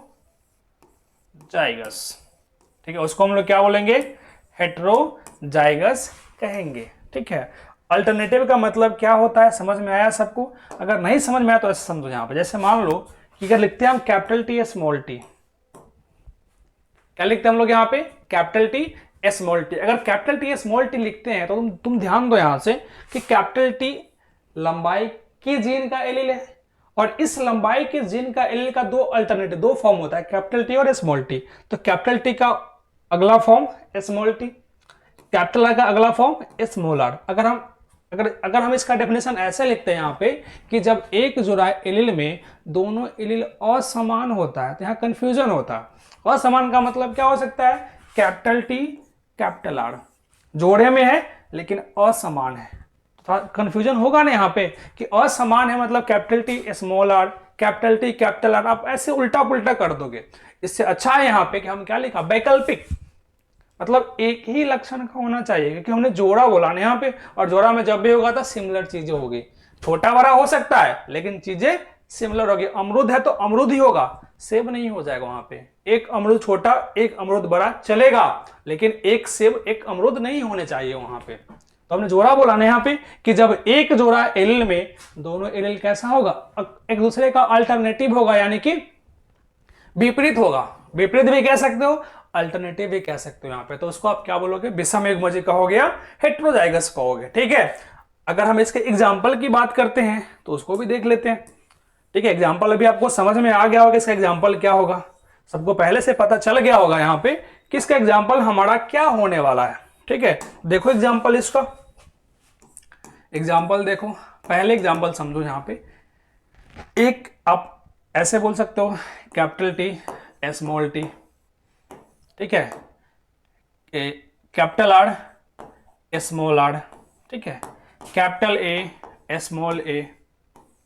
ठीक है, उसको हम लोग क्या बोलेंगे, हेट्रोजाइगस कहेंगे। ठीक है, अल्टरनेटिव का मतलब क्या होता है, समझ में आया सबको। अगर नहीं समझ में आया तो ऐसे समझो। यहाँ पे जैसे मान लो कि अगर लिखते हैं हम कैपिटल टी स्मॉल टी, क्या लिखते हैं हम लोग यहाँ पे, कैपिटल टी स्मॉल टी। अगर कैपिटल टी स्मॉल टी लिखते हैं तो तुम ध्यान दो यहाँ से कि कैपिटल टी लंबाई की जीन का एलिल है, और इस लंबाई के जीन का एलिल का दो अल्टरनेटिव, दो फॉर्म होता है, कैपिटल टी और स्मॉल टी। तो कैपिटल टी का अगला form small T, capital are का अगला फॉर्म स्मॉल आर। अगर हम इसका डेफिनेशन ऐसे लिखते हैं यहाँ पे कि जब एक जोड़ा एलिल में दोनों एलिल असमान होता है तो यहाँ कंफ्यूजन होता है। असमान का मतलब क्या हो सकता है, कैपिटल टी कैपिटल आर जोड़े में है लेकिन असमान है, थोड़ा कंफ्यूजन होगा ना यहाँ पे कि असमान है मतलब capital T small R, capital T capital R, आप ऐसे उल्टा पुल्टा कर दोगे। इससे अच्छा है यहाँ पे कि हम क्या लिखा, वैकल्पिक, मतलब एक ही लक्षण का होना चाहिए, क्योंकि हमने जोड़ा बोला ना यहाँ पे, और जोड़ा में जब भी होगा तो सिमिलर चीजें होगी। छोटा बड़ा हो सकता है लेकिन चीजें सिमिलर होगी। अमरूद है तो अमरूद ही होगा, सेब नहीं हो जाएगा। वहां पे एक अमरूद छोटा एक अमरूद बड़ा चलेगा, लेकिन एक सेब एक अमरूद नहीं होने चाहिए वहां पे। तो हमने जोड़ा बोला ना यहाँ पे कि जब एक जोड़ा एलिल में दोनों एलिल कैसा होगा, एक दूसरे का अल्टरनेटिव होगा, यानी कि विपरीत होगा। विपरीत भी कह सकते हो, अल्टरनेटिव भी कह सकते हो यहाँ पे। तो उसको आप क्या बोलोगे, विषम युग्मजी कहोगे या हेट्रोजाइगस कहोगे। ठीक है, अगर हम इसके एग्जाम्पल की बात करते हैं तो उसको भी देख लेते हैं। ठीक है, एग्जाम्पल अभी आपको समझ में आ गया होगा इसका एग्जाम्पल क्या होगा, सबको पहले से पता चल गया होगा यहाँ पे कि इसका एग्जाम्पल हमारा क्या होने वाला है। ठीक है, देखो एग्जाम्पल इसका, एग्जाम्पल देखो, पहले एग्जाम्पल समझो। यहाँ पे एक आप ऐसे बोल सकते हो कैपिटल टी स्मॉल टी, ठीक है, कैपिटल आर स्मॉल आर, ठीक है, कैपिटल ए स्मॉल ए,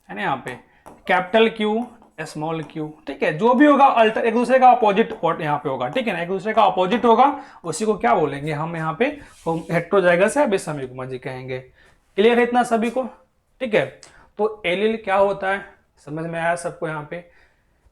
है ना, यहाँ पे कैपिटल क्यू स्मॉल क्यू। ठीक है, जो भी होगा अल्टर एक दूसरे का अपोजिट यहाँ पे होगा। ठीक है ना, एक दूसरे का अपोजिट होगा, उसी को क्या बोलेंगे हम यहाँ पे हेट्रोजाइगस या विषमयुग्मजी कहेंगे। क्लियर है इतना सभी को? ठीक है, तो एलील क्या होता है समझ में आया सबको? यहाँ पे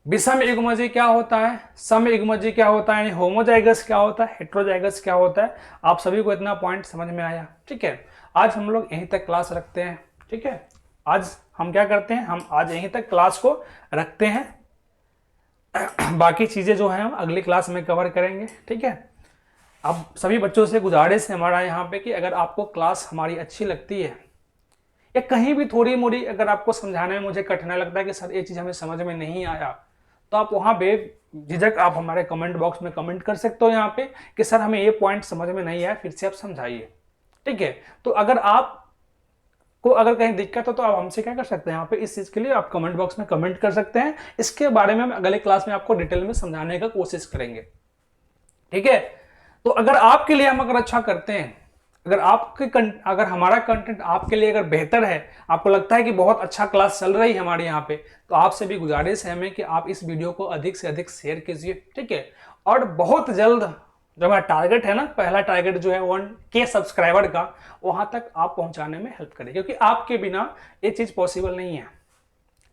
विषमयुग्मजी क्या होता है, समयुग्मजी क्या होता है, होमोजाइगस क्या होता है, हेट्रोजाइगस क्या होता है, आप सभी को इतना पॉइंट समझ में आया? ठीक है, आज हम लोग यहीं तक क्लास रखते हैं। ठीक है, आज हम क्या करते हैं, हम आज यहीं तक क्लास को रखते हैं। बाकी चीजें जो है हम अगली क्लास में कवर करेंगे। ठीक है, अब सभी बच्चों से गुजारिश है हमारा यहाँ पे कि अगर आपको क्लास हमारी अच्छी लगती है या कहीं भी थोड़ी मोड़ी अगर आपको समझाने में मुझे कठिनाई लगता है कि सर ये चीज़ हमें समझ में नहीं आया, तो आप वहाँ पे झिझक आप हमारे कमेंट बॉक्स में कमेंट कर सकते हो यहाँ पे कि सर हमें ये पॉइंट समझ में नहीं आया, फिर से आप समझाइए। ठीक है, तो अगर आप को अगर कहीं दिक्कत हो तो आप हमसे क्या कर सकते हैं, यहाँ पे इस चीज़ के लिए आप कमेंट बॉक्स में कमेंट कर सकते हैं। इसके बारे में हम अगले क्लास में आपको डिटेल में समझाने का कोशिश करेंगे। ठीक है, तो अगर आपके लिए हम अगर अच्छा करते हैं, अगर हमारा कंटेंट आपके लिए अगर बेहतर है, आपको लगता है कि बहुत अच्छा क्लास चल रही है हमारे यहाँ पे, तो आपसे भी गुजारिश है हमें कि आप इस वीडियो को अधिक से अधिक शेयर कीजिए। ठीक है, और बहुत जल्द जो हमारा टारगेट है ना, पहला टारगेट जो है 1K सब्सक्राइबर का, वहां तक आप पहुंचाने में हेल्प करें, क्योंकि आपके बिना ये चीज पॉसिबल नहीं है।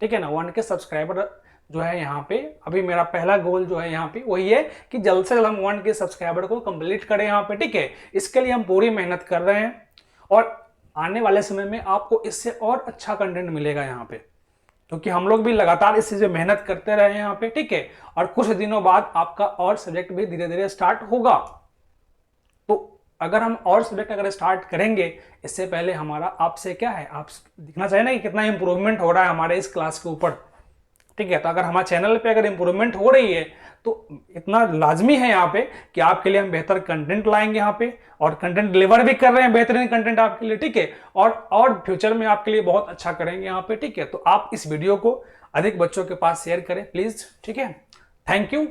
ठीक है ना, 1K सब्सक्राइबर जो है यहाँ पे, अभी मेरा पहला गोल जो है यहाँ पे वही है कि जल्द से जल्द हम 1K सब्सक्राइबर को कंप्लीट करें यहाँ पे। ठीक है, इसके लिए हम पूरी मेहनत कर रहे हैं और आने वाले समय में आपको इससे और अच्छा कंटेंट मिलेगा यहाँ पे, क्योंकि हम लोग भी लगातार इस चीज में मेहनत करते रहे हैं यहाँ पे। ठीक है, और कुछ दिनों बाद आपका और सब्जेक्ट भी धीरे धीरे स्टार्ट होगा। तो अगर हम और सब्जेक्ट अगर स्टार्ट करेंगे, इससे पहले हमारा आपसे क्या है, आप दिखना चाहिए ना कि कितना इंप्रूवमेंट हो रहा है हमारे इस क्लास के ऊपर। ठीक है, तो अगर हमारे चैनल पे अगर इंप्रूवमेंट हो रही है तो इतना लाजमी है यहाँ पे कि आपके लिए हम बेहतर कंटेंट लाएंगे यहाँ पे, और कंटेंट डिलीवर भी कर रहे हैं, बेहतरीन कंटेंट आपके लिए। ठीक है, और फ्यूचर में आपके लिए बहुत अच्छा करेंगे यहाँ पे। ठीक है, तो आप इस वीडियो को अधिक बच्चों के पास शेयर करें प्लीज। ठीक है, थैंक यू।